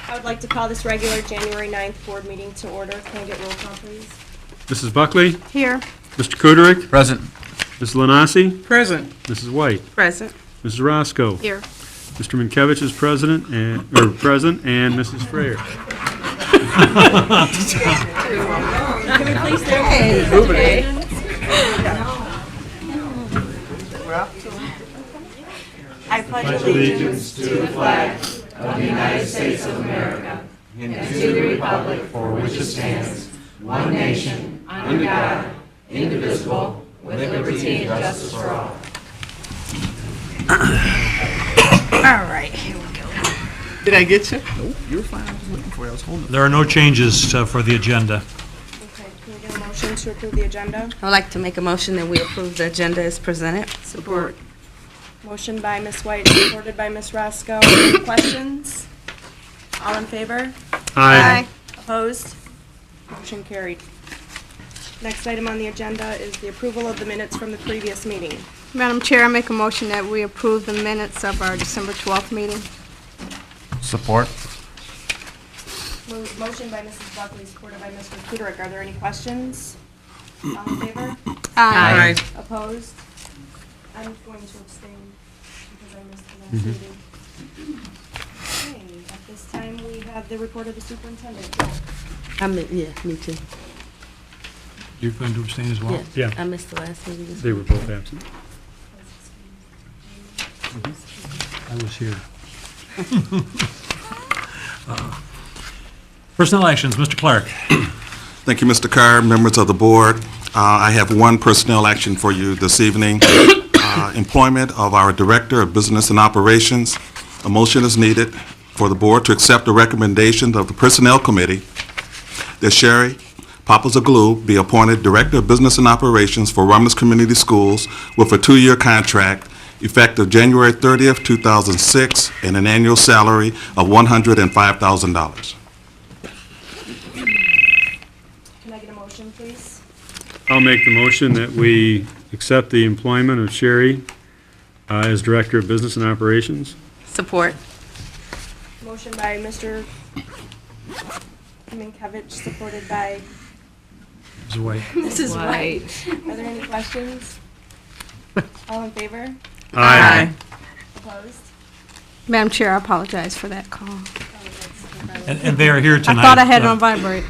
I would like to call this regular January 9th board meeting to order. Can I get roll call, please? Mrs. Buckley? Here. Mr. Kuderick? Present. Mrs. Lanasi? Present. Mrs. White? Present. Mrs. Roscoe? Here. Mr. Minkiewicz is present, and Mrs. Freyer. Can we please stand for the I pledge allegiance to the flag of the United States of America and to the republic for which it stands, one nation, under God, indivisible, with liberty and justice for all. All right, here we go. Did I get you? Nope, you were fine. I was looking for you. I was holding it. There are no changes for the agenda. Okay, can we get a motion to approve the agenda? I'd like to make a motion that we approve the agenda as presented. Support. Motion by Ms. White, supported by Ms. Roscoe. Any questions? All in favor? Opposed? Motion carried. Next item on the agenda is the approval of the minutes from the previous meeting. Madam Chair, I make a motion that we approve the minutes of our December 12th meeting. Support. Motion by Mrs. Buckley, supported by Mr. Kuderick. Are there any questions? All in favor? Aye. Opposed? I'm going to abstain because I missed the last meeting. Okay, at this time, we have the report of the superintendent. Me too. You're going to abstain as well? Yeah. I missed the last meeting. They were both absent. I was here. Personnel actions, Mr. Clark. Thank you, Mr. Carr, members of the board. I have one personnel action for you this evening. Employment of our Director of Business and Operations. A motion is needed for the board to accept the recommendations of the Personnel Committee that Sherry Papazoglu be appointed Director of Business and Operations for Romulus Community Schools with a 2-year contract effective January 30th, 2006, and an annual salary of $105,000. Can I get a motion, please? I'll make the motion that we accept the employment of Sherry as Director of Business and Operations. Support. Motion by Mr. Minkiewicz, supported by Mrs. White. Mrs. White. Are there any questions? All in favor? Aye. Opposed? Madam Chair, I apologize for that call. And they are here tonight. I thought I had it on vibrate.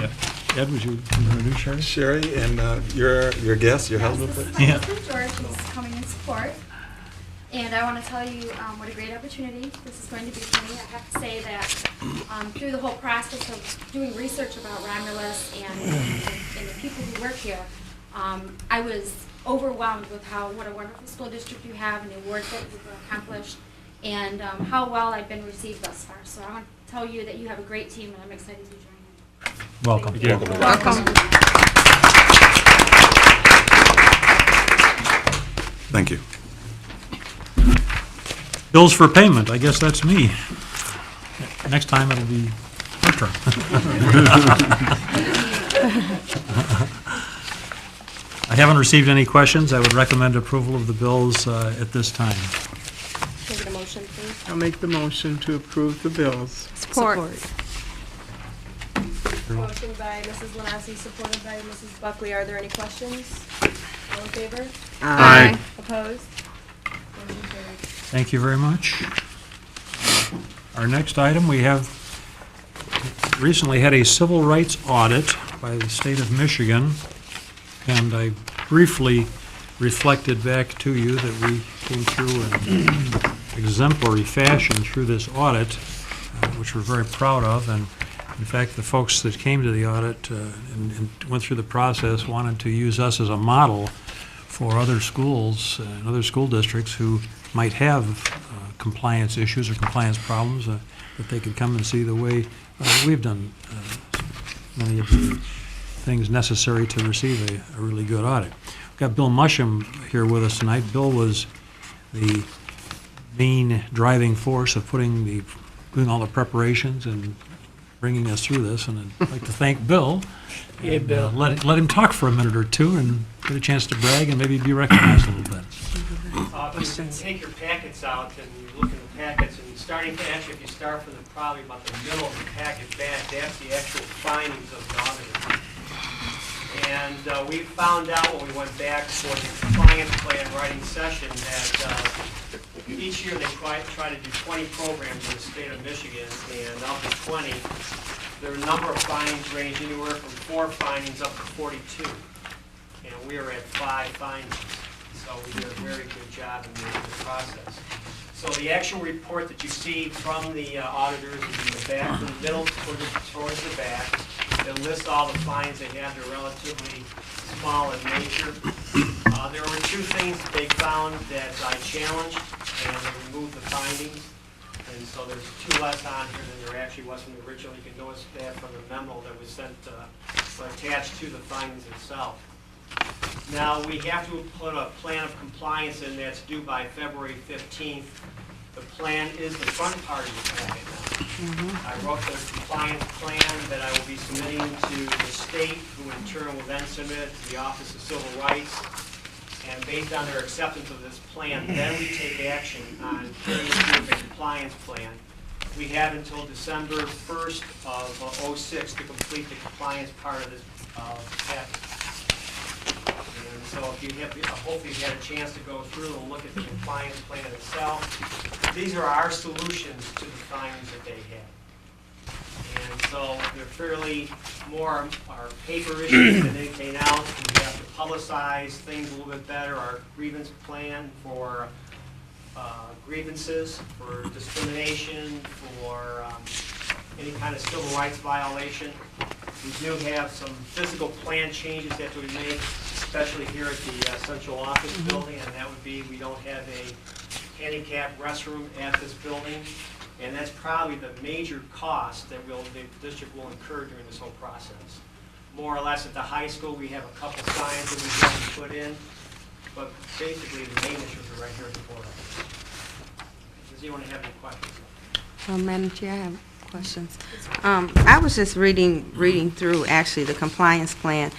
Yeah. Ed, would you introduce Sherry? Sherry, and your guest, your husband? Yeah. Mr. George is coming in support, and I want to tell you what a great opportunity this is going to be for me. I have to say that through the whole process of doing research about Romulus and the people who work here, I was overwhelmed with what a wonderful school district you have and the work that you've accomplished, and how well I've been received thus far. So I want to tell you that you have a great team, and I'm excited to join you. Welcome. Welcome. Thank you. Bills for payment, I guess that's me. Next time it'll be your turn. I haven't received any questions. I would recommend approval of the bills at this time. Can I get a motion, please? I'll make the motion to approve the bills. Support. Motion by Mrs. Lanasi, supported by Mrs. Buckley. Are there any questions? All in favor? Aye. Opposed? Motion carried. Thank you very much. Our next item, we have recently had a civil rights audit by the state of Michigan, and I briefly reflected back to you that we came through in exemplary fashion through this audit, which we're very proud of. And in fact, the folks that came to the audit and went through the process wanted to use us as a model for other schools and other school districts who might have compliance issues or compliance problems, that they could come and see the way we've done many of the things necessary to receive a really good audit. We've got Bill Musham here with us tonight. Bill was the main driving force of doing all the preparations and bringing us through this, and I'd like to thank Bill. Hey, Bill. Let him talk for a minute or two and get a chance to brag and maybe be recognized a little bit. If you take your packets out and you look in the packets, and starting to actually, if you start from probably about the middle of the packet back, that's the actual findings of the auditor. And we found out when we went back for the compliance plan writing session that each year they try to do 20 programs in the state of Michigan, and of the 20, their number of findings range anywhere from 4 findings up to 42. And we are at 5 findings. So we did a very good job in the process. So the actual report that you see from the auditors is in the back, from the middle towards the back. It lists all the findings they have. They're relatively small in nature. There were 2 things that they found that I challenged, and they removed the findings. And so there's 2 less on here than there actually was from the original. You can notice that from the memo that was sent, attached to the findings itself. Now, we have to put a plan of compliance in that's due by February 15th. The plan is the front part of the packet now. I wrote the compliance plan that I will be submitting to the state, who in turn will then submit it to the Office of Civil Rights. And based on their acceptance of this plan, then we take action on carrying through the compliance plan. We have until December 1st of '06 to complete the compliance part of this packet. And so if you have, hopefully you've had a chance to go through and look at the compliance plan itself. These are our solutions to the findings that they had. And so they're fairly more our paper issues than anything else. We have to publicize things a little bit better. Our grievance plan for grievances, for discrimination, for any kind of civil rights violation. We do have some physical plan changes that we make, especially here at the central office building, and that would be we don't have a handicap restroom at this building, and that's probably the major cost that the district will incur during this whole process. More or less at the high school, we have a couple signs that we have to put in, but basically the main issues are right here at the board office. Does anyone have any questions? Madam Chair, I have questions. I was just reading through actually the compliance plan.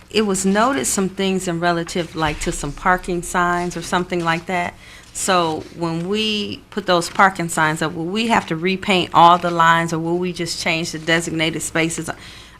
It was noted some things in relative like to some parking signs or something like that. So when we put those parking signs up, will we have to repaint all the lines, or will we just change the designated spaces?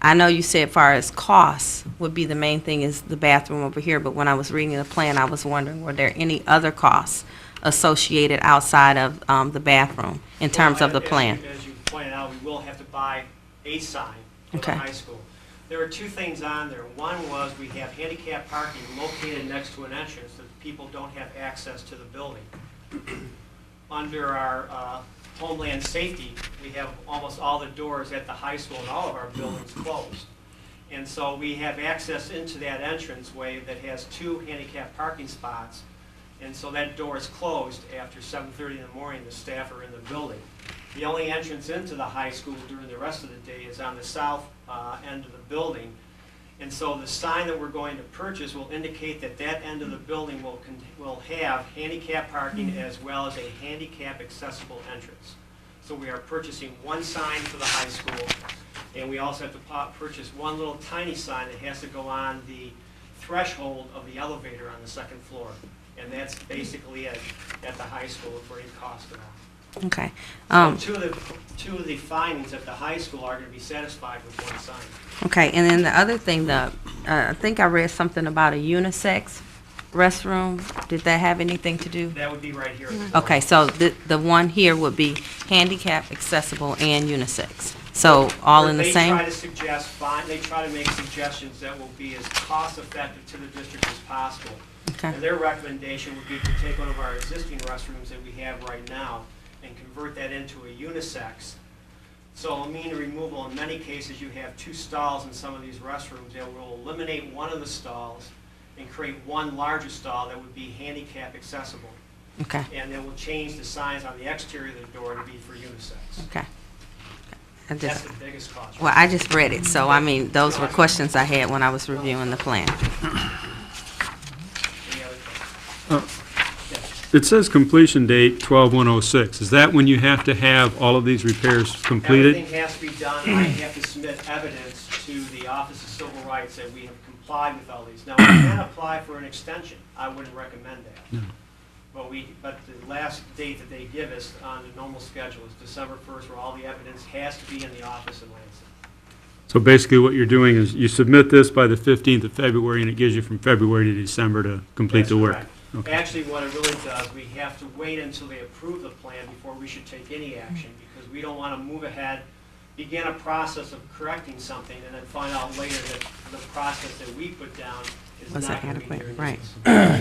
I know you said as far as costs would be the main thing is the bathroom over here, but when I was reading the plan, I was wondering, were there any other costs associated outside of the bathroom in terms of the plan? As you pointed out, we will have to buy a sign for the high school. There are 2 things on there. One was we have handicap parking located next to an entrance so that people don't have access to the building. Under our Homeland Safety, we have almost all the doors at the high school and all of our buildings closed. And so we have access into that entranceway that has 2 handicap parking spots. And so that door is closed after 7:30 in the morning. The staff are in the building. The only entrance into the high school during the rest of the day is on the south end of the building. And so the sign that we're going to purchase will indicate that that end of the building will have handicap parking as well as a handicap accessible entrance. So we are purchasing 1 sign for the high school, and we also have to purchase 1 little tiny sign that has to go on the threshold of the elevator on the 2nd floor. And that's basically at the high school for any cost at all. Okay. So two of the findings at the high school are going to be satisfied with 1 sign. Okay, and then the other thing, I think I read something about a unisex restroom. Did that have anything to do? That would be right here. Okay, so the one here would be handicap, accessible, and unisex. So all in the same? They try to make suggestions that will be as cost effective to the district as possible. Okay. And their recommendation would be to take one of our existing restrooms that we have right now and convert that into a unisex. So it'll mean removal. In many cases, you have 2 stalls in some of these restrooms. They will eliminate one of the stalls and create 1 larger stall that would be handicap accessible. Okay. And then we'll change the signs on the exterior of the door to be for unisex. Okay. That's the biggest cost. Well, I just read it, so I mean, those were questions I had when I was reviewing the plan. Any other questions? It says completion date 12/1/06. Is that when you have to have all of these repairs completed? Everything has to be done. I have to submit evidence to the Office of Civil Rights that we have complied with all these. Now, we can apply for an extension. I wouldn't recommend that. No. but the last date that they give us on the normal schedule is December 1st, where all the evidence has to be in the office in Lansing. So basically what you're doing is you submit this by the 15th of February, and it gives you from February to December to complete That's the work. correct. Okay. Actually, what it really does, we have to wait until they approve the plan before we should take any action, because we don't want to move ahead, begin a process of correcting something, and then find out later that the process that we put down is Wasn't not going to be adequate, their right.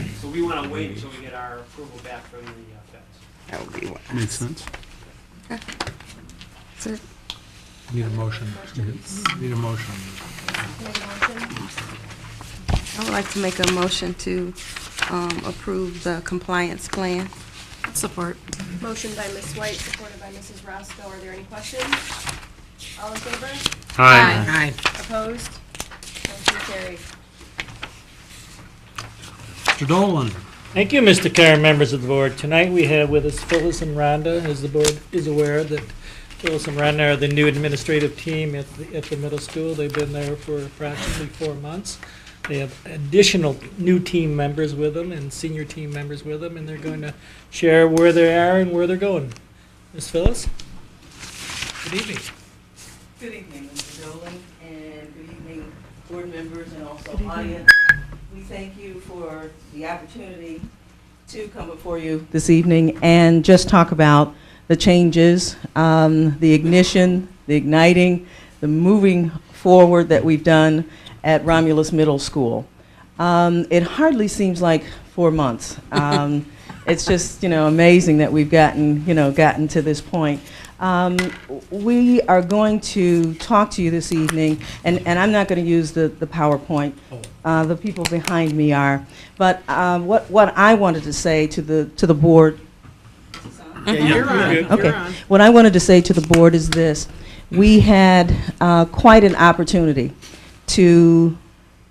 needs. So we want to wait until we get our approval back from the feds. That would be wise. Makes sense. That's it. Need a motion. Need a motion. Make a motion. I would like to make a motion to approve the compliance plan. Support. Motion by Ms. White, supported by Mrs. Roscoe. Are there any questions? All in favor? Aye. Opposed? Motion carried. Mr. Dolan. Thank you, Mr. Carr, and members of the board. Tonight we have with us Phyllis and Rhonda. As the board is aware that Phyllis and Rhonda are the new administrative team at the middle school. They've been there for approximately 4 months. They have additional new team members with them and senior team members with them, and they're going to share where they are and where they're going. Ms. Phyllis? Good evening. Good evening, Mr. Dolan, and good evening, board members and also audience. We thank you for the opportunity to come before you this evening and just talk about the changes, the ignition, the igniting, the moving forward that we've done at Romulus Middle School. It hardly seems like 4 months. It's just, amazing that we've gotten to this point. We are going to talk to you this evening, and I'm not going to use the PowerPoint. The people behind me are. But what I wanted to say to the board. You're on. Okay. What I wanted to say to the board is this: we had quite an opportunity to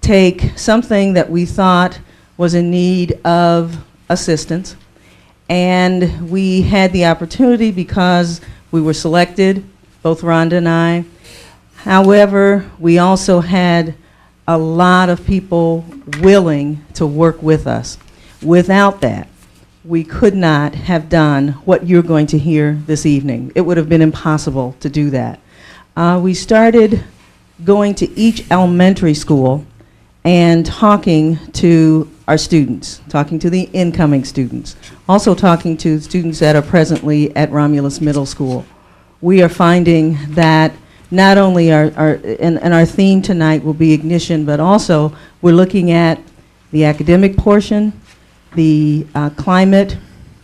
take something that we thought was in need of assistance, and we had the opportunity because we were selected, both Rhonda and I. However, we also had a lot of people willing to work with us. Without that, we could not have done what you're going to hear this evening. It would have been impossible to do that. We started going to each elementary school and talking to our students, talking to the incoming students, also talking to students that are presently at Romulus Middle School. We are finding that not only and our theme tonight will be ignition, but also we're looking at the academic portion, the climate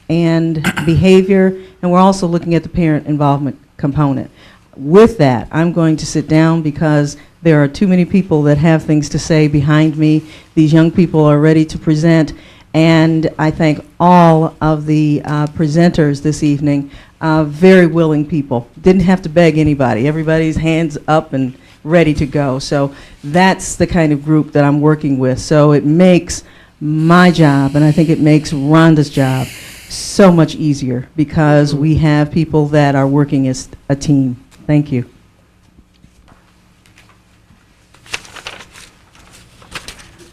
and behavior, and we're also looking at the parent involvement component. With that, I'm going to sit down because there are too many people that have things to say behind me. These young people are ready to present, and I thank all of the presenters this evening, very willing people. Didn't have to beg anybody. Everybody's hands up and ready to go. So that's the kind of group that I'm working with. So it makes my job, and I think it makes Rhonda's job, so much easier because we have people that are working as a team. Thank you.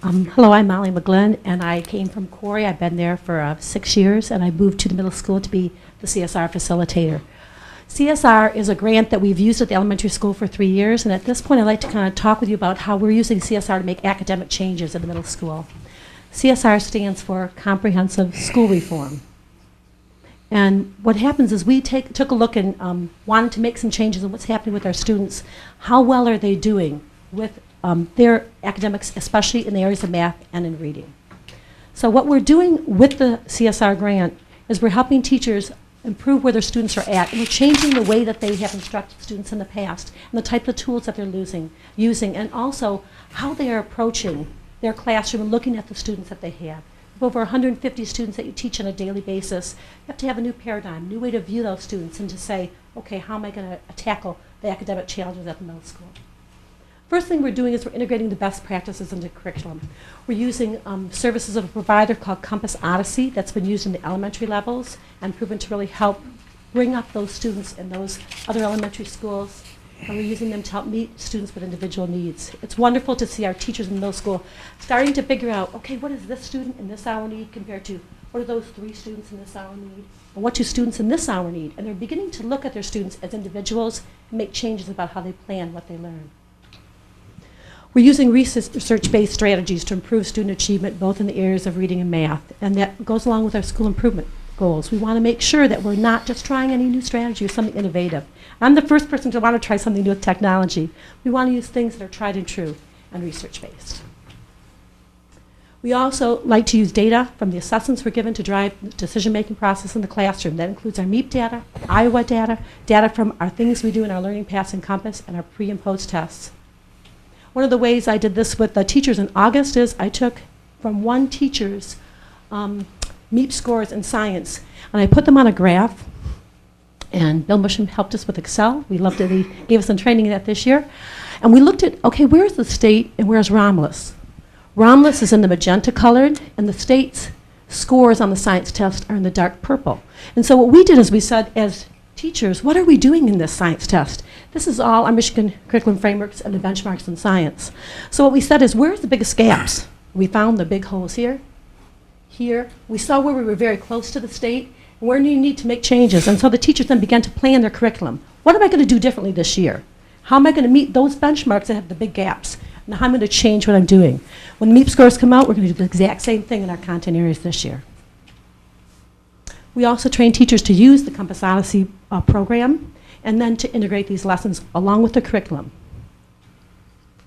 Hello, I'm Molly McGlynn, and I came from Corey. I've been there for 6 years, and I moved to the middle school to be the CSR facilitator. CSR is a grant that we've used at the elementary school for 3 years, and at this point I'd like to kind of talk with you about how we're using CSR to make academic changes in the middle school. CSR stands for Comprehensive School Reform. And what happens is we took a look and wanted to make some changes in what's happening with our students. How well are they doing with their academics, especially in the areas of math and in reading? So what we're doing with the CSR grant is we're helping teachers improve where their students are at, and we're changing the way that they have instructed students in the past and the type of tools that they're using, and also how they are approaching their classroom and looking at the students that they have. Over 150 students that you teach on a daily basis, you have to have a new paradigm, a new way to view those students and to say, okay, how am I going to tackle the academic challenges at the middle school? First thing we're doing is we're integrating the best practices into curriculum. We're using services of a provider called Compass Odyssey that's been used in the elementary levels and proven to really help bring up those students in those other elementary schools, and we're using them to help meet students with individual needs. It's wonderful to see our teachers in middle school starting to figure out, okay, what does this student in this hour need compared to what do those 3 students in this hour need? And what do students in this hour need? And they're beginning to look at their students as individuals and make changes about how they plan what they learn. We're using research-based strategies to improve student achievement both in the areas of reading and math, and that goes along with our school improvement goals. We want to make sure that we're not just trying any new strategy or something innovative. I'm the first person to want to try something new with technology. We want to use things that are tried and true and research-based. We also like to use data from the assessments we're given to drive the decision-making process in the classroom. That includes our MEP data, Iowa data, data from our things we do in our Learning Paths and Compass, and our pre and post tests. One of the ways I did this with the teachers in August is I took from one teacher's MEP scores in science, and I put them on a graph. And Bill Musham helped us with Excel. We loved it. He gave us some training in that this year. And we looked at, okay, where's the state and where's Romulus? Romulus is in the magenta colored, and the state's scores on the science test are in the dark purple. And so what we did is we said, as teachers, what are we doing in this science test? This is all our Michigan curriculum frameworks and the benchmarks in science. So what we said is, where's the biggest gaps? We found the big holes here, here. We saw where we were very close to the state, and where you need to make changes. And so the teachers then began to plan their curriculum. What am I going to do differently this year? How am I going to meet those benchmarks that have the big gaps? And how I'm going to change what I'm doing. When the MEP scores come out, we're going to do the exact same thing in our content areas this year. We also train teachers to use the Compass Odyssey program and then to integrate these lessons along with the curriculum.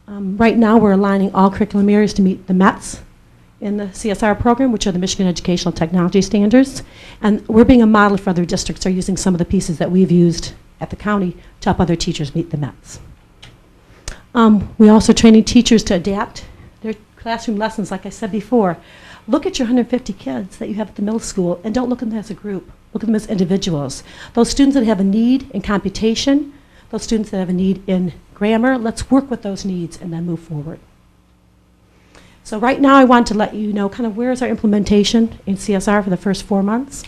Right now, we're aligning all curriculum areas to meet the METs in the CSR program, which are the Michigan Educational Technology Standards. And we're being a model for other districts are using some of the pieces that we've used at the county to help other teachers meet the METs. We also training teachers to adapt their classroom lessons, like I said before. Look at your 150 kids that you have at the middle school and don't look at them as a group. Look at them as individuals. Those students that have a need in computation, those students that have a need in grammar, let's work with those needs and then move forward. So right now I want to let you know kind of where's our implementation in CSR for the first 4 months.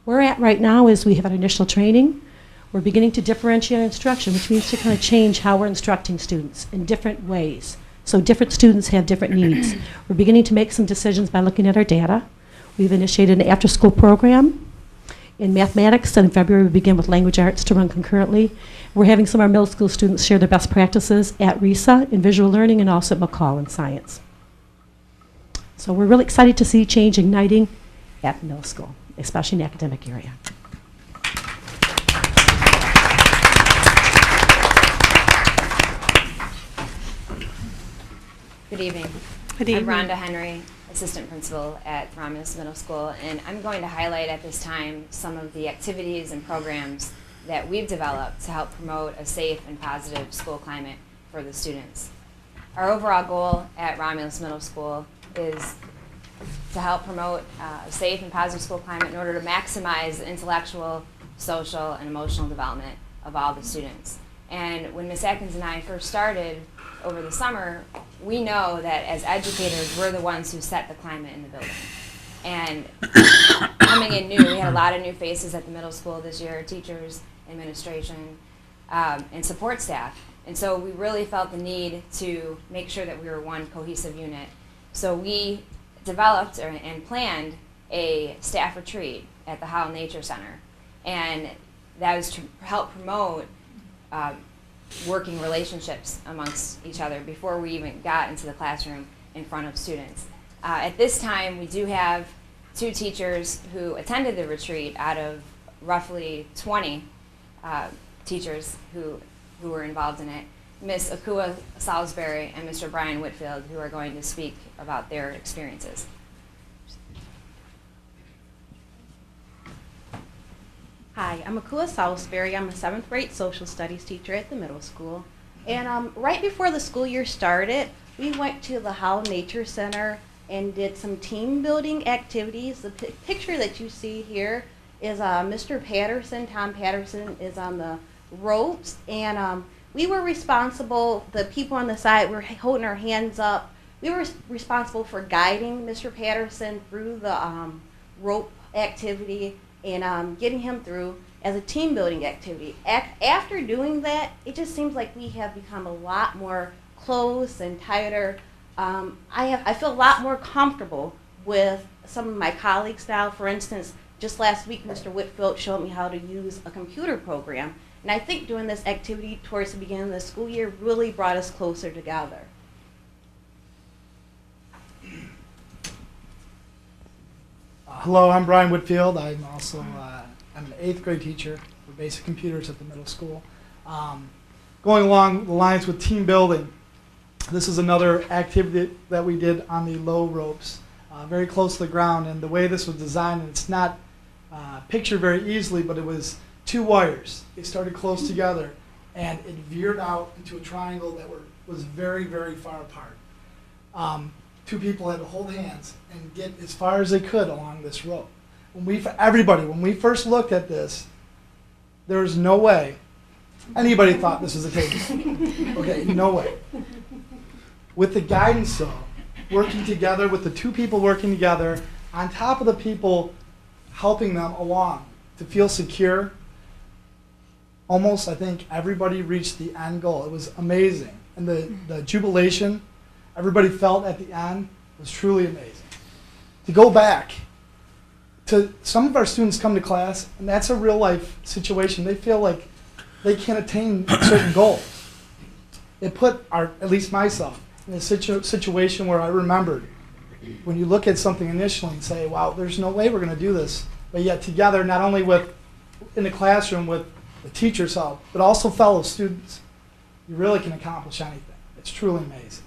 Where we're at right now is we have an initial training. We're beginning to differentiate instruction, which means to kind of change how we're instructing students in different ways. So different students have different needs. We're beginning to make some decisions by looking at our data. We've initiated an after-school program in mathematics, and in February we begin with language arts to run concurrently. We're having some of our middle school students share their best practices at RISA in visual learning and also at McCall in science. So we're really excited to see change igniting at middle school, especially in the academic area. Good evening. Good evening. I'm Rhonda Henry, Assistant Principal at Romulus Middle School, and I'm going to highlight at this time some of the activities and programs that we've developed to help promote a safe and positive school climate for the students. Our overall goal at Romulus Middle School is to help promote a safe and positive school climate in order to maximize the intellectual, social, and emotional development of all the students. And when Ms. Atkins and I first started over the summer, we know that as educators, we're the ones who set the climate in the building. And coming in new, we had a lot of new faces at the middle school this year, teachers, administration, and support staff. And so we really felt the need to make sure that we were one cohesive unit. So we developed and planned a staff retreat at the Howell Nature Center. And that was to help promote working relationships amongst each other before we even got into the classroom in front of students. At this time, we do have 2 teachers who attended the retreat out of roughly 20 teachers who were involved in it. Ms. Akua Salisbury and Mr. Brian Whitfield, who are going to speak about their experiences. Hi, I'm Akua Salisbury. I'm a 7th grade social studies teacher at the middle school. And right before the school year started, we went to the Howell Nature Center and did some team building activities. The picture that you see here is Mr. Patterson. Tom Patterson is on the ropes. And we were responsible, the people on the side were holding our hands up. We were responsible for guiding Mr. Patterson through the rope activity and getting him through as a team building activity. After doing that, it just seems like we have become a lot more close and tighter. I feel a lot more comfortable with some of my colleagues now. For instance, just last week, Mr. Whitfield showed me how to use a computer program. And I think doing this activity towards the beginning of the school year really brought us closer together. Hello, I'm Brian Whitfield. I'm also I'm an 8th grade teacher for basic computers at the middle school. Going along the lines with team building, this is another activity that we did on the low ropes, very close to the ground. And the way this was designed, and it's not pictured very easily, but it was 2 wires. They started close together, and it veered out into a triangle that was very, very far apart. 2 people had to hold hands and get as far as they could along this rope. When we first looked at this, there was no way anybody thought this was a table. Okay, no way. With the guidance, though, working together with the 2 people working together, on top of the people helping them along to feel secure, almost, I think, everybody reached the end goal. It was amazing. And the jubilation everybody felt at the end was truly amazing. To go back to some of our students come to class, and that's a real life situation. They feel like they can't attain certain goals. It put at least myself, in a situation where I remembered when you look at something initially and say, wow, there's no way we're going to do this, but yet together, not only in the classroom with the teacher's help, but also fellow students, you really can accomplish anything. It's truly amazing.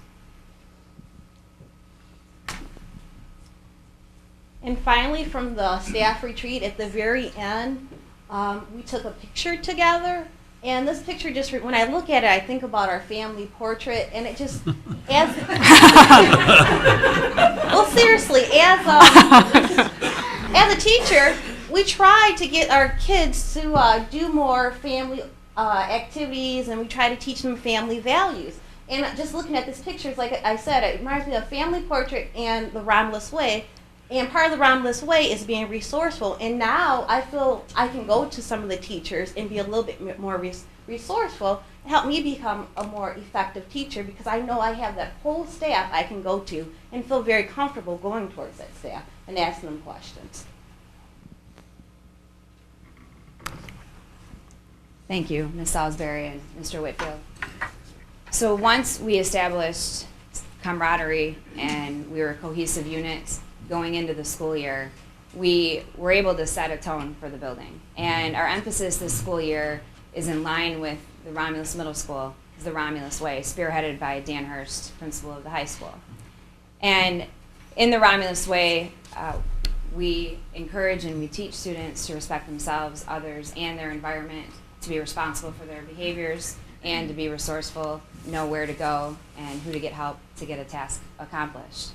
And finally, from the staff retreat, at the very end, we took a picture together. And this picture just, when I look at it, I think about our family portrait, and it just, well, seriously, as a teacher, we try to get our kids to do more family activities, and we try to teach them family values. And just looking at this picture, it's like I said, it reminds me of a family portrait and the Romulus way. And part of the Romulus way is being resourceful. And now I feel I can go to some of the teachers and be a little bit more resourceful and help me become a more effective teacher, because I know I have that whole staff I can go to and feel very comfortable going towards that staff and asking them questions. Thank you, Ms. Salisbury and Mr. Whitfield. So once we established camaraderie and we were a cohesive unit going into the school year, we were able to set a tone for the building. And our emphasis this school year is in line with the Romulus Middle School, the Romulus Way, spearheaded by Dan Hurst, principal of the high school. And in the Romulus Way, we encourage and we teach students to respect themselves, others, and their environment, to be responsible for their behaviors, and to be resourceful, know where to go, and who to get help to get a task accomplished.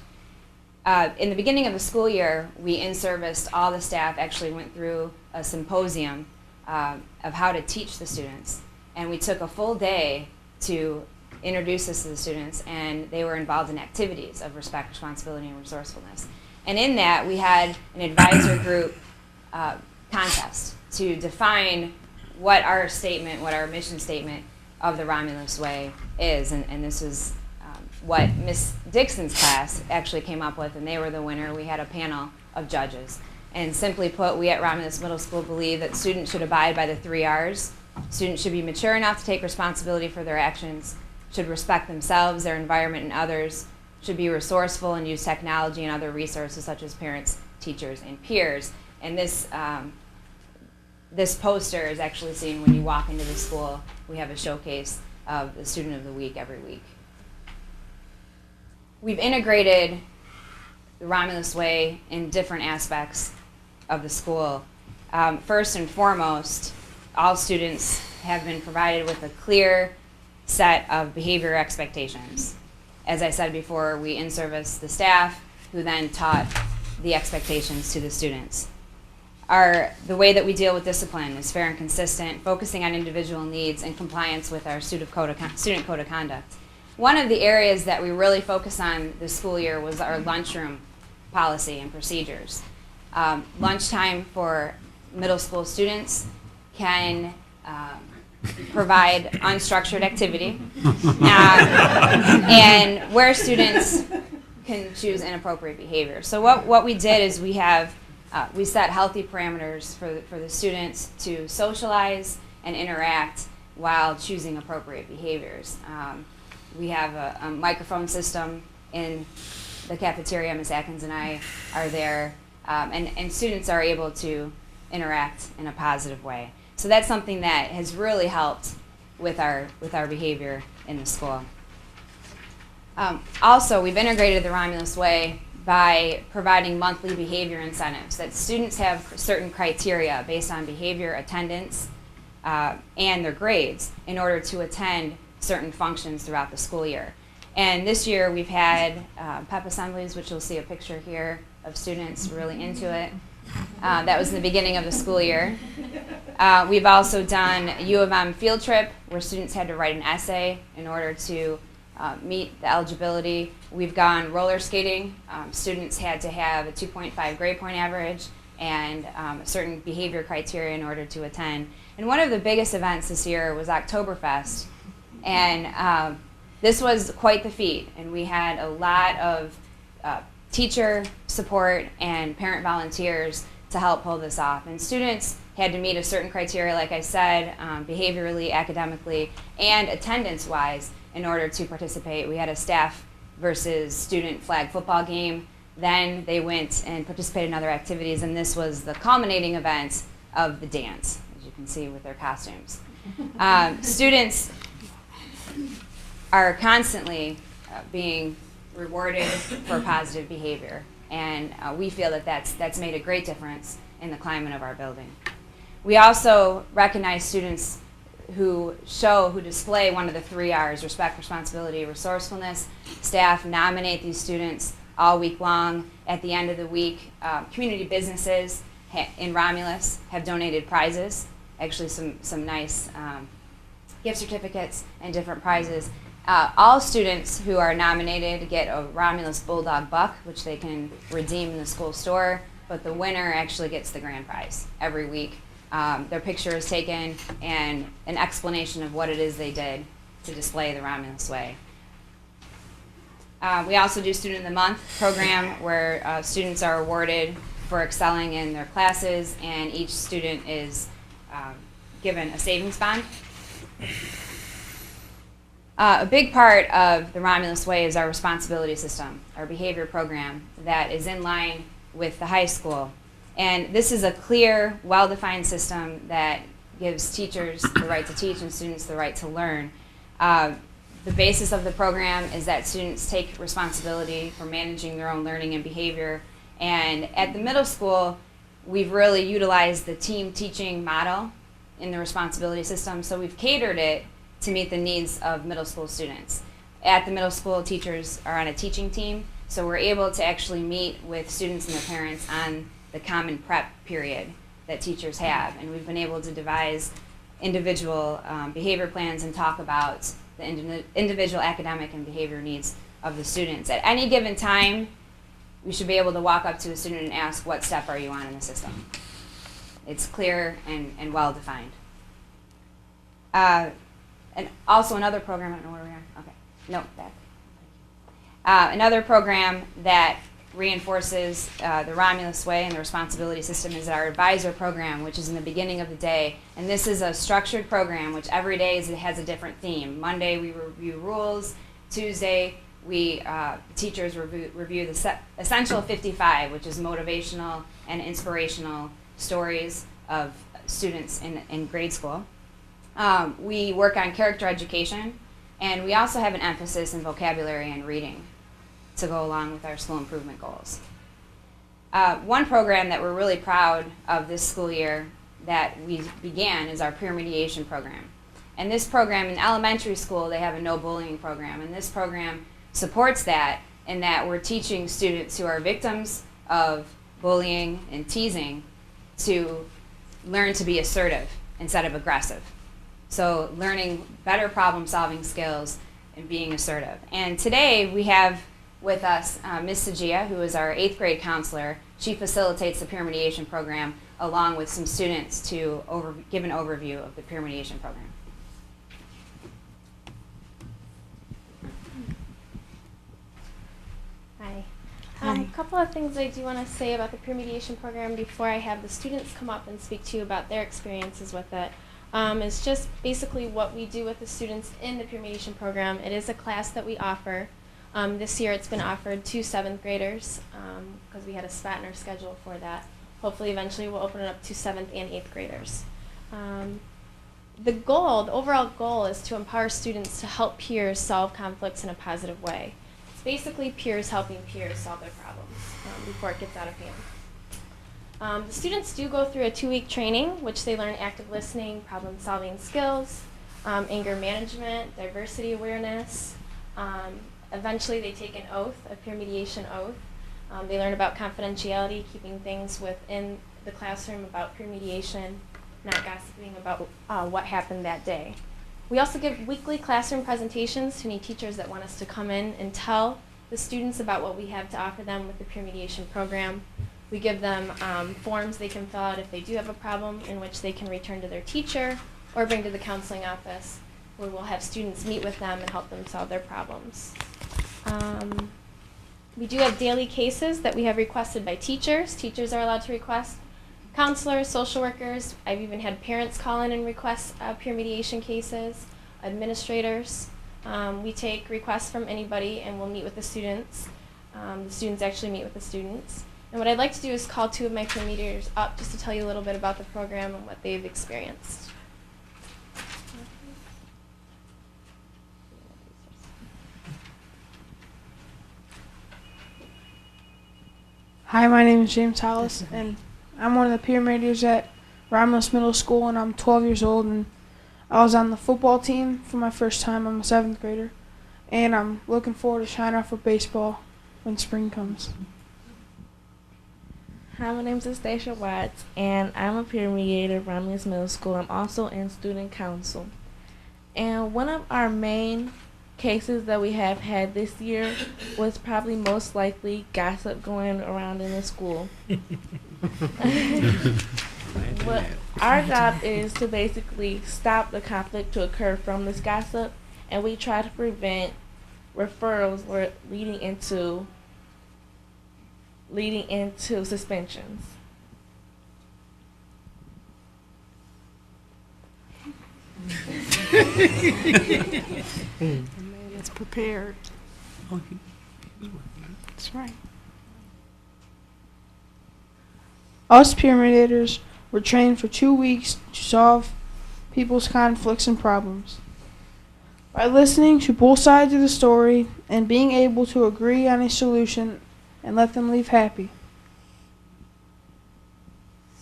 In the beginning of the school year, we in-serviced all the staff, actually went through a symposium of how to teach the students. And we took a full day to introduce this to the students, and they were involved in activities of respect, responsibility, and resourcefulness. And in that, we had an advisor group contest to define what our statement, what our mission statement of the Romulus Way is. And this is what Miss Dixon's class actually came up with, and they were the winner. We had a panel of judges. And simply put, we at Romulus Middle School believe that students should abide by the 3 R's. Students should be mature enough to take responsibility for their actions, should respect themselves, their environment, and others, should be resourceful and use technology and other resources such as parents, teachers, and peers. And this poster is actually seen when you walk into the school. We have a showcase of the Student of the Week every week. We've integrated the Romulus Way in different aspects of the school. First and foremost, all students have been provided with a clear set of behavior expectations. As I said before, we in-service the staff, who then taught the expectations to the students. The way that we deal with discipline is fair and consistent, focusing on individual needs and compliance with our student code of conduct. One of the areas that we really focused on this school year was our lunchroom policy and procedures. Lunchtime for middle school students can provide unstructured activity, and where students can choose inappropriate behavior. So what we did is we set healthy parameters for the students to socialize and interact while choosing appropriate behaviors. We have a microphone system in the cafeteria. Ms. Atkins and I are there, and students are able to interact in a positive way. So that's something that has really helped with our behavior in the school. Also, we've integrated the Romulus Way by providing monthly behavior incentives, that students have certain criteria based on behavior, attendance, and their grades in order to attend certain functions throughout the school year. And this year we've had pep assemblies, which you'll see a picture here of students really into it. That was the beginning of the school year. We've also done a U of M field trip where students had to write an essay in order to meet the eligibility. We've gone roller skating. Students had to have a 2.5 grade point average and a certain behavior criteria in order to attend. And one of the biggest events this year was Oktoberfest. And this was quite the feat. And we had a lot of teacher support and parent volunteers to help pull this off. And students had to meet a certain criteria, like I said, behaviorally, academically, and attendance-wise in order to participate. We had a staff versus student flag football game. Then they went and participated in other activities, and this was the culminating event of the dance, as you can see with their costumes. Students are constantly being rewarded for positive behavior, and we feel that that's made a great difference in the climate of our building. We also recognize students who display one of the 3 R's, respect, responsibility, resourcefulness. Staff nominate these students all week long. At the end of the week, community businesses in Romulus have donated prizes, actually some nice gift certificates and different prizes. All students who are nominated get a Romulus Bulldog Buck, which they can redeem in the school store, but the winner actually gets the grand prize every week. Their picture is taken and an explanation of what it is they did to display the Romulus Way. We also do Student of the Month program where students are awarded for excelling in their classes, and each student is given a savings bond. A big part of the Romulus Way is our responsibility system, our behavior program that is in line with the high school. And this is a clear, well-defined system that gives teachers the right to teach and students the right to learn. The basis of the program is that students take responsibility for managing their own learning and behavior. And at the middle school, we've really utilized the team teaching model in the responsibility system, so we've catered it to meet the needs of middle school students. At the middle school, teachers are on a teaching team, so we're able to actually meet with students and their parents on the common prep period that teachers have. And we've been able to devise individual behavior plans and talk about the individual academic and behavior needs of the students. At any given time, we should be able to walk up to a student and ask, what step are you on in the system? It's clear and well defined. And also another program, I don't know where we are. Okay, no, back. Another program that reinforces the Romulus Way and the responsibility system is our advisor program, which is in the beginning of the day. And this is a structured program which every day has a different theme. Monday we review rules. Tuesday teachers review the Essential 55, which is motivational and inspirational stories of students in grade school. We work on character education, and we also have an emphasis in vocabulary and reading to go along with our school improvement goals. One program that we're really proud of this school year that we began is our peer mediation program. And this program in elementary school, they have a no bullying program, and this program supports that in that we're teaching students who are victims of bullying and teasing to learn to be assertive instead of aggressive. So learning better problem-solving skills and being assertive. And today we have with us Ms. Sajia, who is our 8th grade counselor. She facilitates the peer mediation program along with some students to give an overview of the peer mediation program. Hi. couple of things I do want to say about the peer mediation program before I have the students come up and speak to you about their experiences with it. It's just basically what we do with the students in the peer mediation program. It is a class that we offer. This year it's been offered to 7th graders because we had a spot in our schedule for that. Hopefully eventually we'll open it up to 7th and 8th graders. The overall goal is to empower students to help peers solve conflicts in a positive way. It's basically peers helping peers solve their problems before it gets out of hand. The students do go through a 2-week training, which they learn active listening, problem-solving skills, anger management, diversity awareness. Eventually they take an oath, a peer mediation oath. They learn about confidentiality, keeping things within the classroom about peer mediation, not gossiping about what happened that day. We also give weekly classroom presentations to any teachers that want us to come in and tell the students about what we have to offer them with the peer mediation program. We give them forms they can fill out if they do have a problem, in which they can return to their teacher or bring to the counseling office, where we'll have students meet with them and help them solve their problems. We do have daily cases that we have requested by teachers. Teachers are allowed to request. Counselors, social workers, I've even had parents call in and request peer mediation cases, administrators. We take requests from anybody and we'll meet with the students. The students actually meet with the students. And what I'd like to do is call 2 of my peer mediators up just to tell you a little bit about the program and what they've experienced. Hi, my name is James Hollis, and I'm one of the peer mediators at Romulus Middle School, and I'm 12 years old, and I was on the football team for my first time. I'm a 7th grader, and I'm looking forward to trying out for baseball when spring comes. Hi, my name is Stacia Watts, and I'm a peer mediator at Romulus Middle School. I'm also in student council. And one of our main cases that we have had this year was probably most likely gossip going around in the school. What our job is to basically stop the conflict to occur from this gossip, and we try to prevent referrals leading into suspensions. Man, it's prepared. That's right. Us peer mediators were trained for 2 weeks to solve people's conflicts and problems. By listening to both sides of the story and being able to agree on a solution and let them leave happy.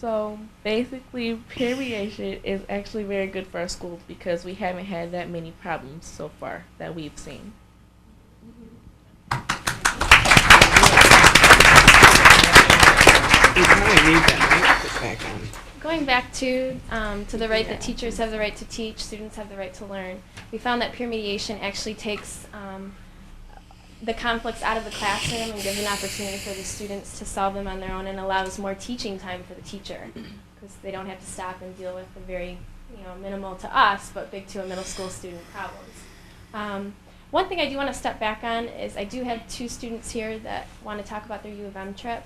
So basically, peer mediation is actually very good for our school because we haven't had that many problems so far that we've seen. Going back to the right that teachers have the right to teach, students have the right to learn, we found that peer mediation actually takes the conflicts out of the classroom and gives an opportunity for the students to solve them on their own, and allows more teaching time for the teacher because they don't have to stop and deal with the very minimal to us but big to a middle school student problems. One thing I do want to step back on is I do have 2 students here that want to talk about their U of M trip.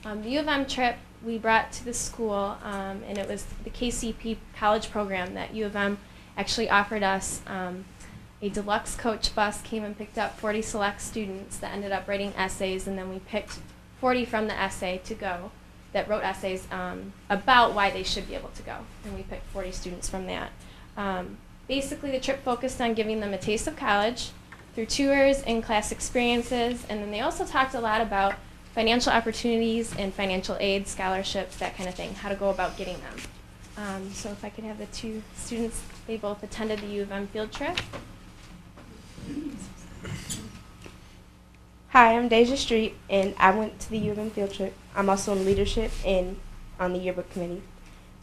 The U of M trip we brought to the school, and it was the KCP college program that U of M actually offered us. A deluxe coach bus came and picked up 40 select students that ended up writing essays, and then we picked 40 from the essay to go that wrote essays about why they should be able to go, and we picked 40 students from that. Basically, the trip focused on giving them a taste of college through tours and class experiences, and then they also talked a lot about financial opportunities and financial aid, scholarships, that kind of thing, how to go about getting them. So if I could have the 2 students, they both attended the U of M field trip. Hi, I'm Deja Street, and I went to the U of M field trip. I'm also in leadership and on the yearbook committee.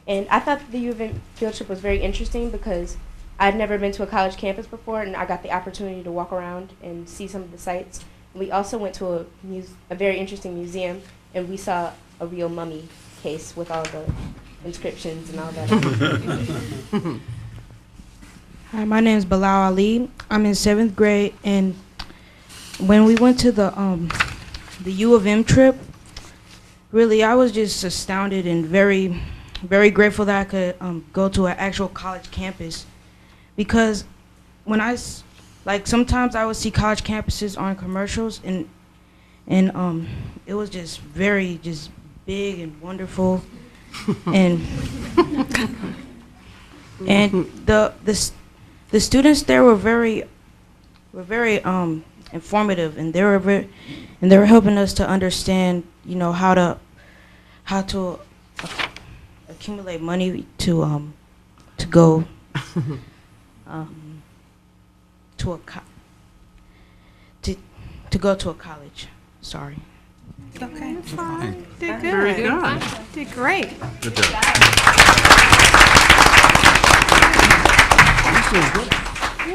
And I thought the U of M field trip was very interesting because I'd never been to a college campus before, and I got the opportunity to walk around and see some of the sites. We also went to a very interesting museum, and we saw a real mummy case with all the inscriptions and all that. Hi, my name is Bilal Ali. I'm in 7th grade, and when we went to the the U of M trip, really, I was just astounded and very, very grateful that I could go to an actual college campus, because when sometimes I would see college campuses on commercials, and it was just very big and wonderful, and the students there were very informative, and they were helping us to understand, how to accumulate money to go to go to a college. Sorry. Okay, that's fine. Did good. Very good. Did great. Good job.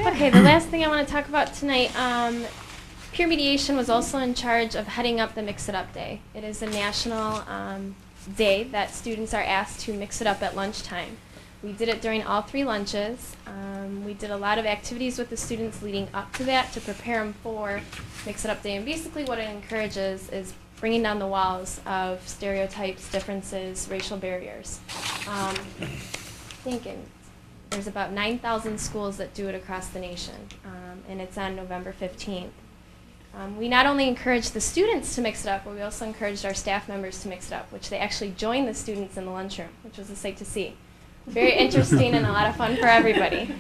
Okay, the last thing I want to talk about tonight, Peer Mediation was also in charge of heading up the Mix It Up Day. It is a national day that students are asked to mix it up at lunchtime. We did it during all 3 lunches. We did a lot of activities with the students leading up to that to prepare them for Mix It Up Day. And basically what it encourages is bringing down the walls of stereotypes, differences, racial barriers. Thinking there's about 9,000 schools that do it across the nation, and it's on November 15th. We not only encouraged the students to mix it up, but we also encouraged our staff members to mix it up, which they actually joined the students in the lunchroom, which was a sight to see. Very interesting and a lot of fun for everybody.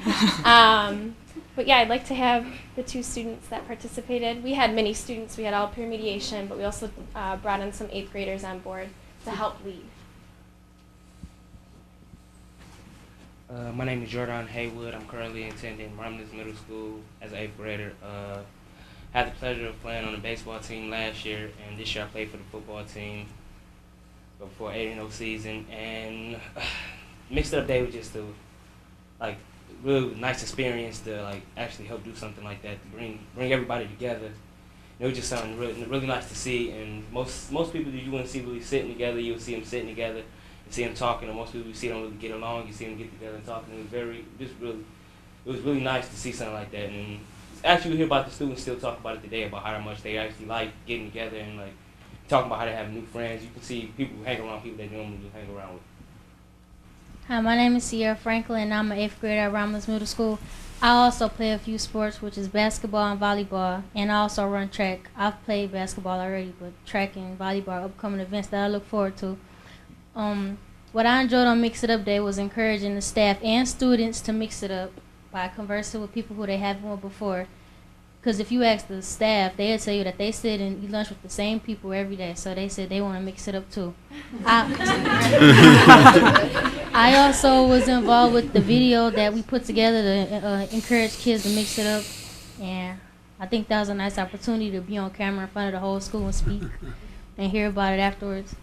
But yeah, I'd like to have the 2 students that participated. We had many students. We had all peer mediation, but we also brought in some 8th graders on board to help lead. My name is Jordan Haywood. I'm currently attending Romulus Middle School as an 8th grader. Had the pleasure of playing on the baseball team last year, and this year I played for the football team before 8-0 season. And Mixed Up Day was just a really nice experience to actually help do something like that, to bring everybody together. It was just something really nice to see. And most people that you wouldn't see really sitting together, you would see them sitting together and see them talking. And most people you see don't really get along, you see them get together and talking. It was really nice to see something like that. And actually, we hear about the students still talk about it today, about how much they actually like getting together and talking about how they have new friends. You can see people hang around people they normally hang around with. Hi, my name is Sierra Franklin, and I'm an 8th grader at Romulus Middle School. I also play a few sports, which is basketball and volleyball, and I also run track. I've played basketball already, but track and volleyball are upcoming events that I look forward to. What I enjoyed on Mix It Up Day was encouraging the staff and students to mix it up by conversing with people who they haven't with before. Because if you ask the staff, they'll tell you that they sit and eat lunch with the same people every day, so they said they want to mix it up too. I also was involved with the video that we put together to encourage kids to mix it up, and I think that was a nice opportunity to be on camera in front of the whole school and speak and hear about it afterwards.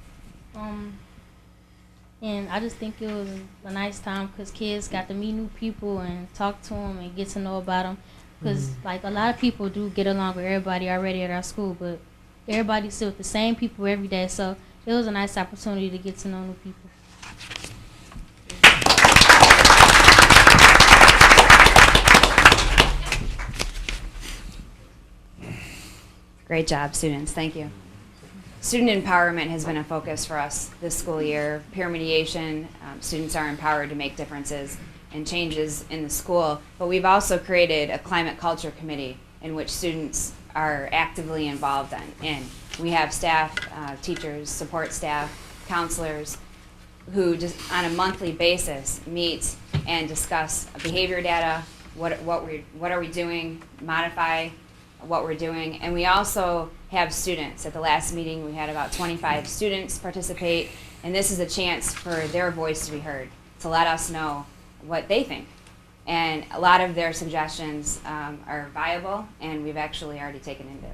And I just think it was a nice time because kids got to meet new people and talk to them and get to know about them. Because a lot of people do get along with everybody already at our school, but everybody still with the same people every day. So it was a nice opportunity to get to know new people. Great job, students. Thank you. Student empowerment has been a focus for us this school year. Peer mediation, students are empowered to make differences and changes in the school, but we've also created a climate culture committee in which students are actively involved in. We have staff, teachers, support staff, counselors, who just on a monthly basis meet and discuss behavior data, what are we doing, modify what we're doing, and we also have students. At the last meeting we had about 25 students participate, and this is a chance for their voice to be heard, to let us know what they think. And a lot of their suggestions are viable, and we've actually already taken into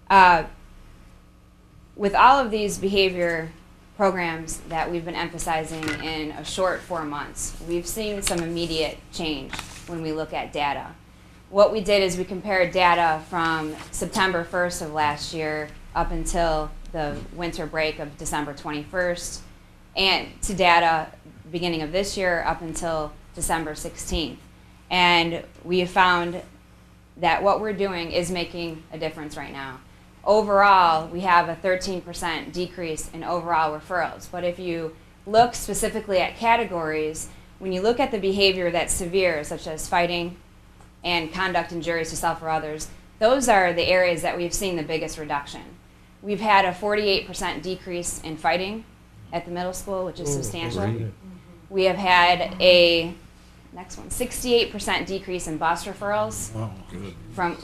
account. With all of these behavior programs that we've been emphasizing in a short 4 months, we've seen some immediate change when we look at data. What we did is we compared data from September 1st of last year up until the winter break of December 21st, and to data beginning of this year up until December 16th. And we have found that what we're doing is making a difference right now. overall, we have a 13% decrease in overall referrals. But if you look specifically at categories, when you look at the behavior that's severe, such as fighting and conduct injurious to self or others, those are the areas that we've seen the biggest reduction. We've had a 48% decrease in fighting at the middle school, which is substantial. Great. We have had a, next one, 68% decrease in bus referrals from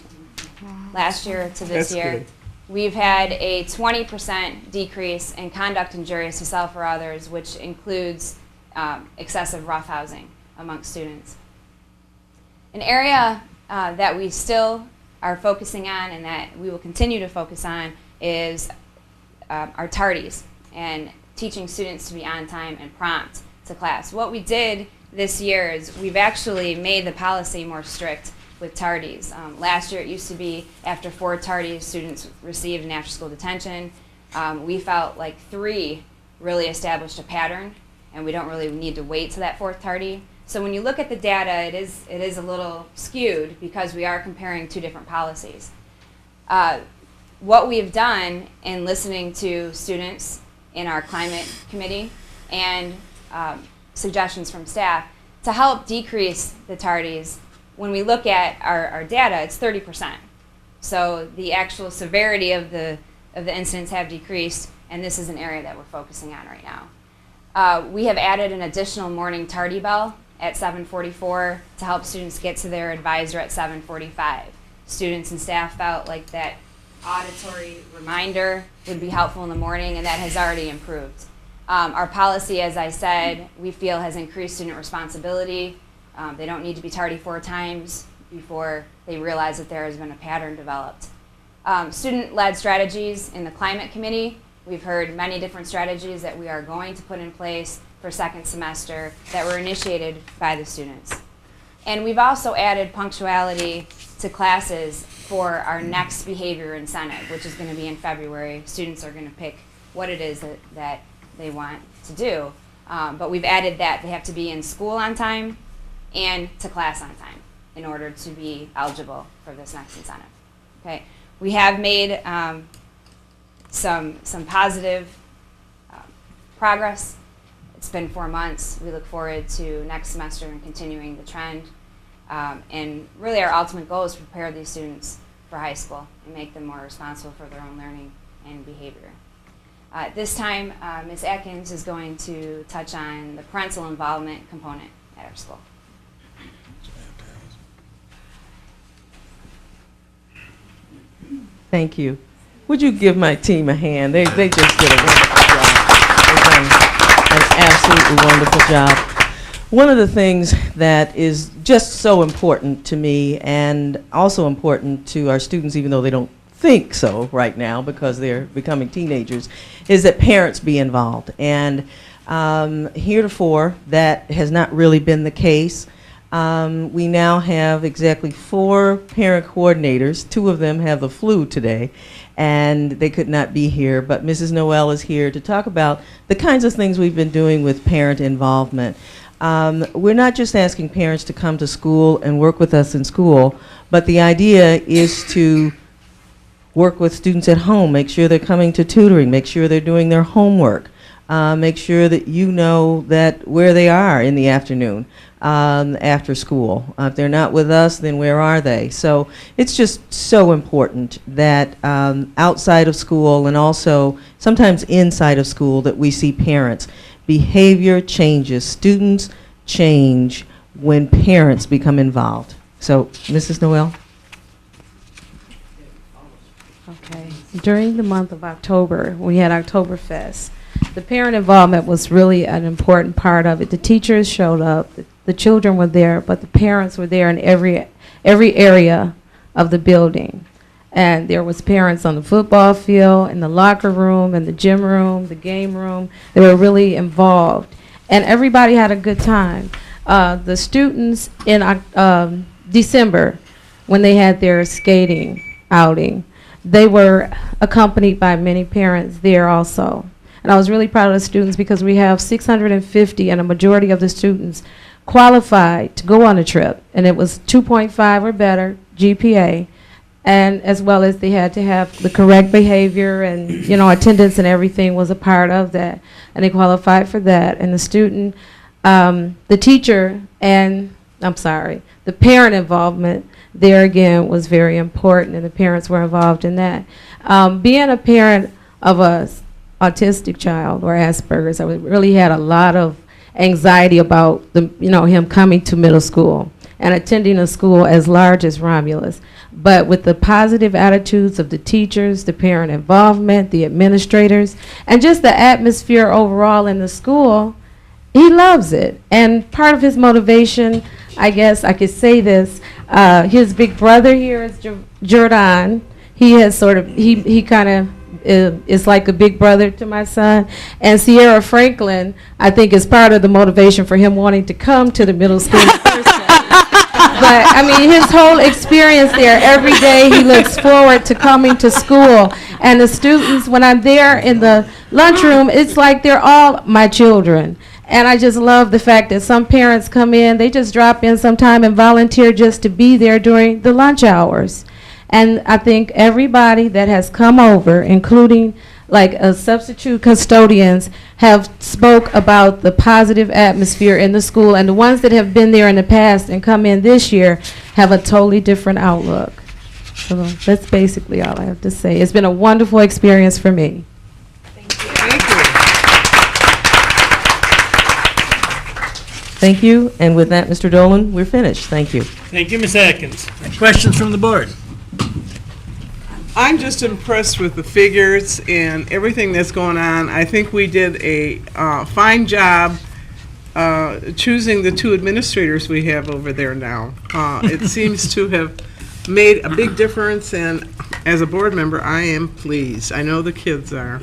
last year to this That's year. good. We've had a 20% decrease in conduct injurious to self or others, which includes excessive roughhousing amongst students. An area that we still are focusing on and that we will continue to focus on is our tardies and teaching students to be on time and prompt to class. What we did this year is we've actually made the policy more strict with tardies. Last year it used to be after 4 tardies students received an after-school detention. We felt like 3 really established a pattern and we don't really need to wait to that 4th tardy. So when you look at the data, it is a little skewed because we are comparing 2 different policies. What we've done in listening to students in our climate committee and suggestions from staff to help decrease the tardies, when we look at our data, it's 30%. So the actual severity of the incidents have decreased, and this is an area that we're focusing on right now. We have added an additional morning tardy bell at 7:44 to help students get to their advisor at 7:45. Students and staff felt like that auditory reminder would be helpful in the morning, and that has already improved. Our policy, as I said, we feel has increased student responsibility. They don't need to be tardy 4 times before they realize that there has been a pattern developed. Student-led strategies in the climate committee. We've heard many different strategies that we are going to put in place for second semester that were initiated by the students. And we've also added punctuality to classes for our next behavior incentive, which is going to be in February. Students are going to pick what it is that they want to do. But we've added that they have to be in school on time and to class on time in order to be eligible for this next incentive. Okay, we have made some positive progress. It's been 4 months. We look forward to next semester and continuing the trend. And really our ultimate goal is to prepare these students for high school and make them more responsible for their own learning and behavior. This time, Ms. Atkins is going to touch on the parental involvement component at our school. Thank you. Would you give my team a hand? They just did a wonderful job. They've done an absolutely wonderful job. One of the things that is just so important to me and also important to our students, even though they don't think so right now because they're becoming teenagers, is that parents be involved. And heretofore, that has not really been the case. We now have exactly 4 parent coordinators. 2 of them have the flu today, and they could not be here. But Mrs. Noel is here to talk about the kinds of things we've been doing with parent involvement. We're not just asking parents to come to school and work with us in school, but the idea is to work with students at home, make sure they're coming to tutoring, make sure they're doing their homework, make sure that you know that where they are in the afternoon after school. If they're not with us, then where are they? So it's just so important that outside of school and also sometimes inside of school that we see parents. Behavior changes. Students change when parents become involved. So, Mrs. Noel? Okay. During the month of October, we had Oktoberfest. The parent involvement was really an important part of it. The teachers showed up, the children were there, but the parents were there in every area of the building. And there was parents on the football field, in the locker room, in the gym room, the game room. They were really involved. And everybody had a good time. The students in December, when they had their skating outing, they were accompanied by many parents there also. And I was really proud of the students because we have 650 and a majority of the students qualified to go on a trip. And it was 2.5 or better GPA. and as well as they had to have the correct behavior and, you know, attendance and everything was a part of that. And they qualified for that. And the student, the teacher, and the parent involvement there again was very important, and the parents were involved in that. Being a parent of a autistic child or Asperger's, I really had a lot of anxiety about him coming to middle school and attending a school as large as Romulus. But with the positive attitudes of the teachers, the parent involvement, the administrators, and just the atmosphere overall in the school, he loves it. And part of his motivation, I guess I could say this, his big brother here is Jordan. He has he kind of is like a big brother to my son. And Sierra Franklin, I think, is part of the motivation for him wanting to come to the middle school in the first place. But, I mean, his whole experience there, every day he looks forward to coming to school. And the students, when I'm there in the lunchroom, it's like they're all my children. And I just love the fact that some parents come in, they just drop in sometime and volunteer just to be there during the lunch hours. And I think everybody that has come over, including like substitute custodians, have spoke about the positive atmosphere in the school, and the ones that have been there in the past and come in this year have a totally different outlook. So that's basically all I have to say. It's been a wonderful experience for me. Thank you. And with that, Mr. Dolan, we're finished. Thank you. Thank you, Ms. Atkins. Questions from the board? I'm just impressed with the figures and everything that's going on. I think we did a fine job choosing the two administrators we have over there now. It seems to have made a big difference, and as a board member, I am pleased. I know the kids are.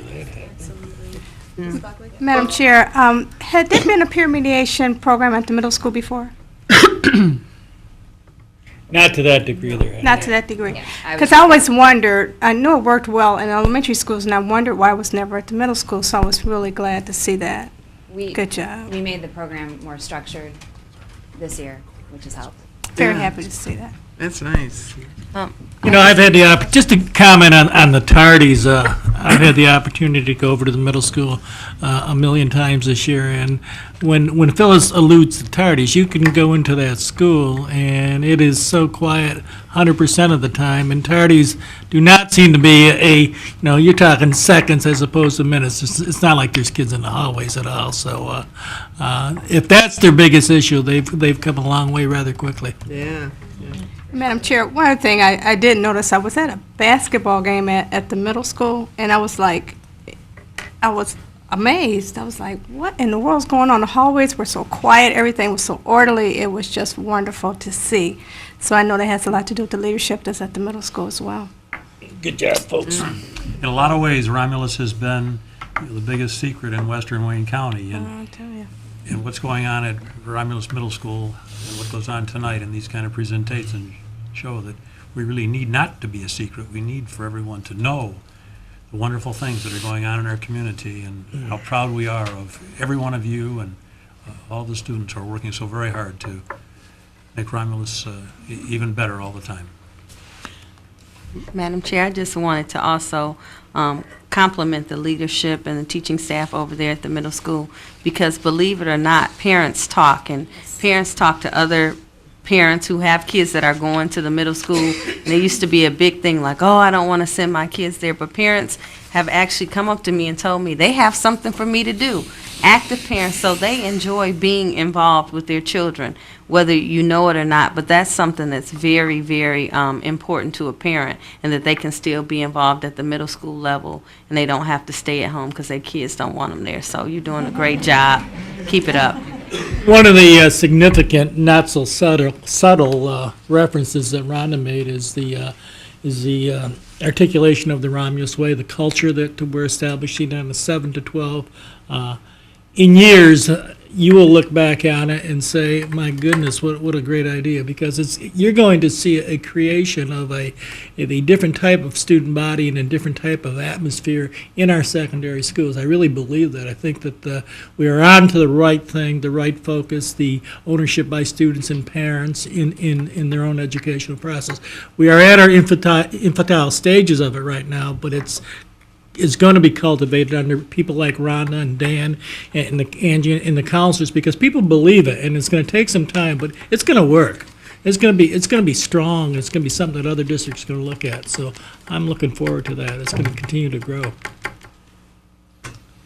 Yeah. Madam Chair, had there been a peer mediation program at the middle school before? Not to that degree there. Not to that degree. Because I always wondered, I knew it worked well in elementary schools, and I wondered why it was never at the middle school, so I was really glad to see that. Good job. We made the program more structured this year, which has helped. Very happy to see that. That's nice. You know, I've had the just to comment on the tardies. I've had the opportunity to go over to the middle school a million times this year, and when Phyllis alludes to tardies, you can go into that school and it is so quiet 100% of the time. And tardies do not seem to be you're talking seconds as opposed to minutes. It's not like there's kids in the hallways at all. So if that's their biggest issue, they've come a long way rather quickly. Yeah. Madam Chair, one thing I did notice, I was at a basketball game at the middle school, and I was amazed. I was like, what in the world's going on? The hallways were so quiet, everything was so orderly. It was just wonderful to see. So I know that has a lot to do with the leadership that's at the middle school as well. Good job, folks. In a lot of ways, Romulus has been the biggest secret in western Wayne County. And I'll tell you. And what's going on at Romulus Middle School and what goes on tonight in these kind of presentations show that we really need not to be a secret. We need for everyone to know the wonderful things that are going on in our community and how proud we are of every one of you and all the students who are working so very hard to make Romulus even better all the time. Madam Chair, I just wanted to also compliment the leadership and the teaching staff over there at the middle school, because believe it or not, parents talk, and parents talk to other parents who have kids that are going to the middle school. And there used to be a big thing like, oh, I don't want to send my kids there, but parents have actually come up to me and told me they have something for me to do. Active parents, so they enjoy being involved with their children, whether you know it or not, but that's something that's very, very important to a parent, and that they can still be involved at the middle school level, and they don't have to stay at home because their kids don't want them there. So you're doing a great job. Keep it up. One of the significant, not so subtle references that Rhonda made is the articulation of the Romulus Way, the culture that we're establishing on the 7 to 12. In years, you will look back on it and say, my goodness, what a great idea, because you're going to see a creation of a different type of student body and a different type of atmosphere in our secondary schools. I really believe that. I think that we are on to the right thing, the right focus, the ownership by students and parents in their own educational process. We are at our infantile stages of it right now, but it's going to be cultivated under people like Rhonda and Dan and Angie and the counselors, because people believe it, and it's going to take some time, but it's going to work. It's going to be strong. It's going to be something that other districts are going to look at. So I'm looking forward to that. It's going to continue to grow.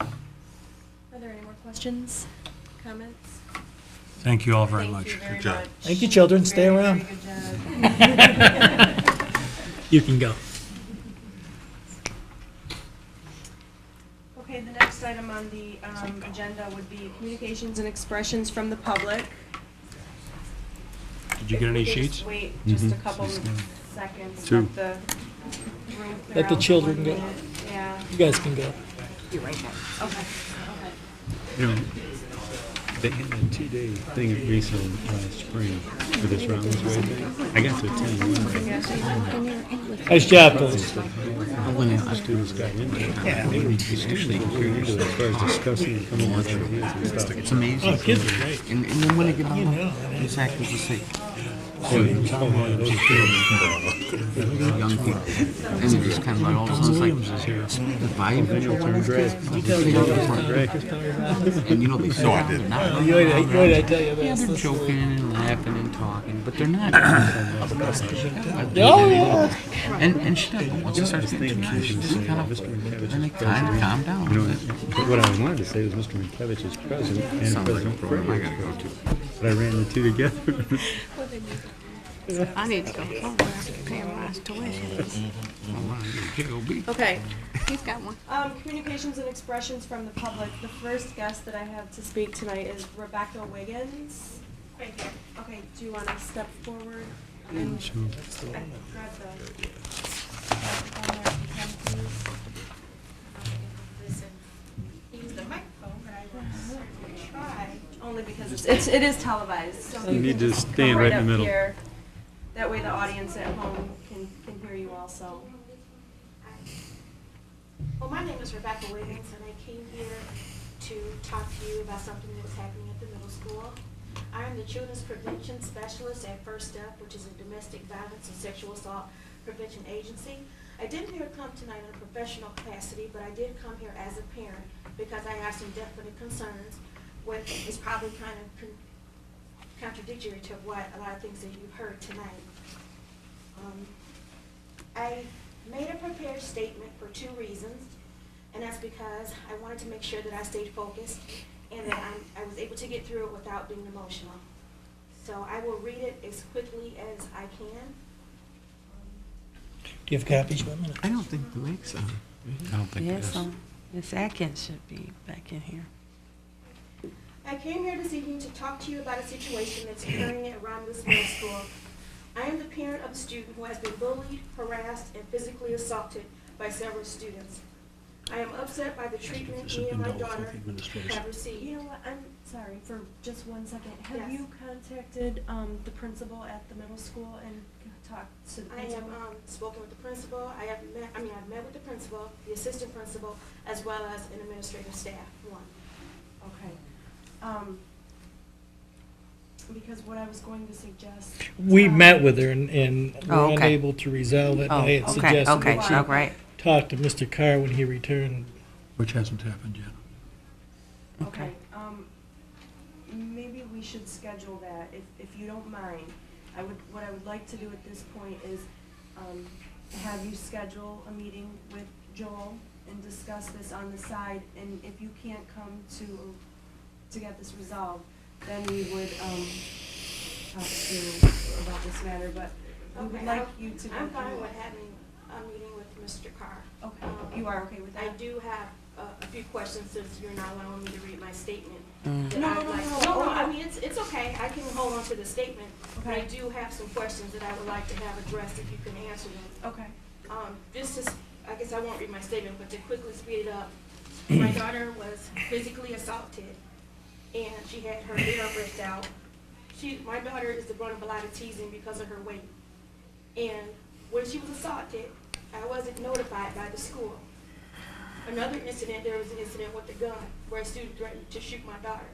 Are there any more questions, comments? Thank you all very much. Thank you very much. Thank you, children. Stay Very, around. very good job. You can go. Okay, the next item on the agenda would be communications and expressions from the public. Did you get any If we could sheets? just wait just a couple seconds. Two. Let the room clear Let the out for children 1 go. minute. Yeah. You guys can go. You're right back. Okay. You know, they had a 2-day thing at Riso last spring for this Romulus Way thing. I got to attend one. Nice job, fellas. When the students got into it. Yeah, they were actually into it as far as discussing and coming up with ideas and stuff. It's amazing. Oh, kids are great. And then when they get on, it's actually to say, young people. And it's just kind of like all of a sudden, it's like, the vibe. And you know, they say, I tell you yeah, this. they're joking and laughing and talking, but they're not. Oh, yeah. And she does, but once it starts getting too much, she just kind of, then they kind of calm down. You know, but what I wanted to say was Mr. Minkevich is president and Sounds like a President program I Fraser. gotta go to. But I ran the two together. I need to go home after paying my tuition. Okay. He's got one. Communications and expressions from the public. The first guest that I have to speak tonight is Rebecca Wiggins. Right here. Okay, do you want to step forward? And Sure. grab the microphone there if you can, please. Use the microphone, but I will certainly try. Only because it is televised. So You if need can to just stand come right in the up middle. here. That way the audience at home can hear you also. Well, my name is Rebecca Wiggins, and I came here to talk to you about something that was happening at the middle school. I am the Children's Prevention Specialist at First Step, which is a domestic violence and sexual assault prevention agency. I didn't here come tonight in a professional capacity, but I did come here as a parent because I have some definite concerns, which is probably kind of contradictory to what a lot of things that you've heard tonight. I made a prepared statement for 2 reasons, and that's because I wanted to make sure that I stayed focused and that I was able to get through it without being emotional. So I will read it as quickly as I can. Do you have copies with me? I don't think the mic's on. I don't think it Yes, is. Miss Atkins should be back in here. I came here this evening to talk to you about a situation that's occurring at Romulus Middle School. I am the parent of a student who has been bullied, harassed, and physically assaulted by several students. I am upset by the treatment me and my daughter have received. You know what, I'm sorry, for just 1 second. Have Yes. you contacted the principal at the middle school and talked to the I have principal? spoken with the principal. I've met with the principal, the assistant principal, as well as an administrative staff, one. Okay. Because what I was going to suggest. We met with her and Oh, were okay. unable to resolve it. Oh, I had okay, suggested okay, that she all right. talk to Mr. Carr when he returned. Which hasn't happened yet. Okay, maybe we should schedule that, if you don't mind. What I would like to do at this point is, have you schedule a meeting with Joel and discuss this on the side, and if you can't come to get this resolved, then we would, talk to you about this matter, but we would like you to go I'm fine through with it. having a meeting with Mr. Carr. Okay, you are okay with that? I do have a few questions since you're not allowing me to read my statement. Mm. that No, I'd no, like- no, No, no. I mean, it's okay, I can hold on to the statement, but I Okay. do have some questions that I would like to have addressed if you can answer them. Okay. Just to, I guess I won't read my statement, but to quickly speed it up, my daughter was physically assaulted, and she had her hair ripped out. My daughter is the brunt of a lot of teasing because of her weight. And when she was assaulted, I wasn't notified by the school. Another incident, there was an incident with a gun where a student threatened to shoot my daughter.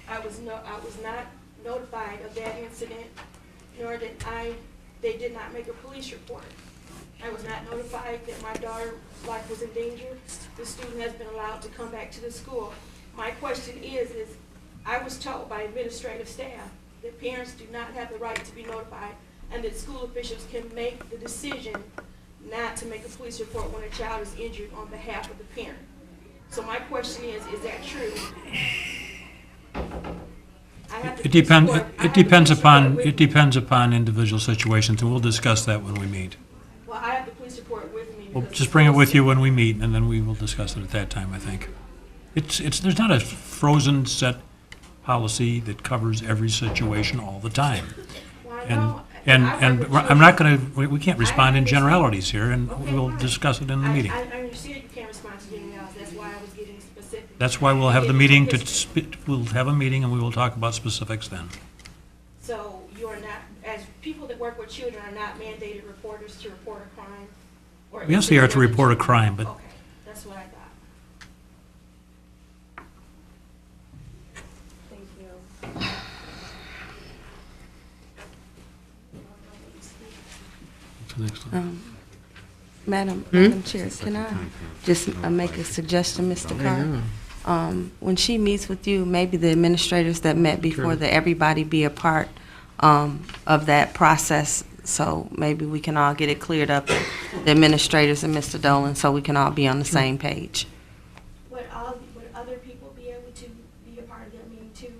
I was not notified of that incident, nor they did not make a police report. I was not notified that my daughter's life was in danger. The student has been allowed to come back to the school. My question is I was told by administrative staff that parents do not have the right to be notified and that school officials can make the decision not to make a police report when a child is injured on behalf of the parent. So my question is that true? It depends upon individual situations, and we'll discuss that when we meet. Well, I have the police report with me. Well, just bring it with you when we meet, and then we will discuss it at that time, I think. There's not a frozen set policy that covers every situation all the time. And I'm not going to, we can't respond in generalities here, and we'll discuss it in the meeting. I understand you can't respond to generalities, that's why I was getting specific. That's why we'll have the meeting we'll have a meeting and we will talk about specifics then. So you are not, as people that work with children, are not mandated reporters to report a crime? Or Yes, they are to report a crime, but okay, that's what I thought. Thank you. Madam Chair, can I just make a suggestion, Mr. Carr? When she meets with you, maybe the administrators that met before, that everybody be a part of that process, so maybe we can all get it cleared up, the administrators and Mr. Dolan, so we can all be on the same page. Would other people be able to be a part of that meeting too?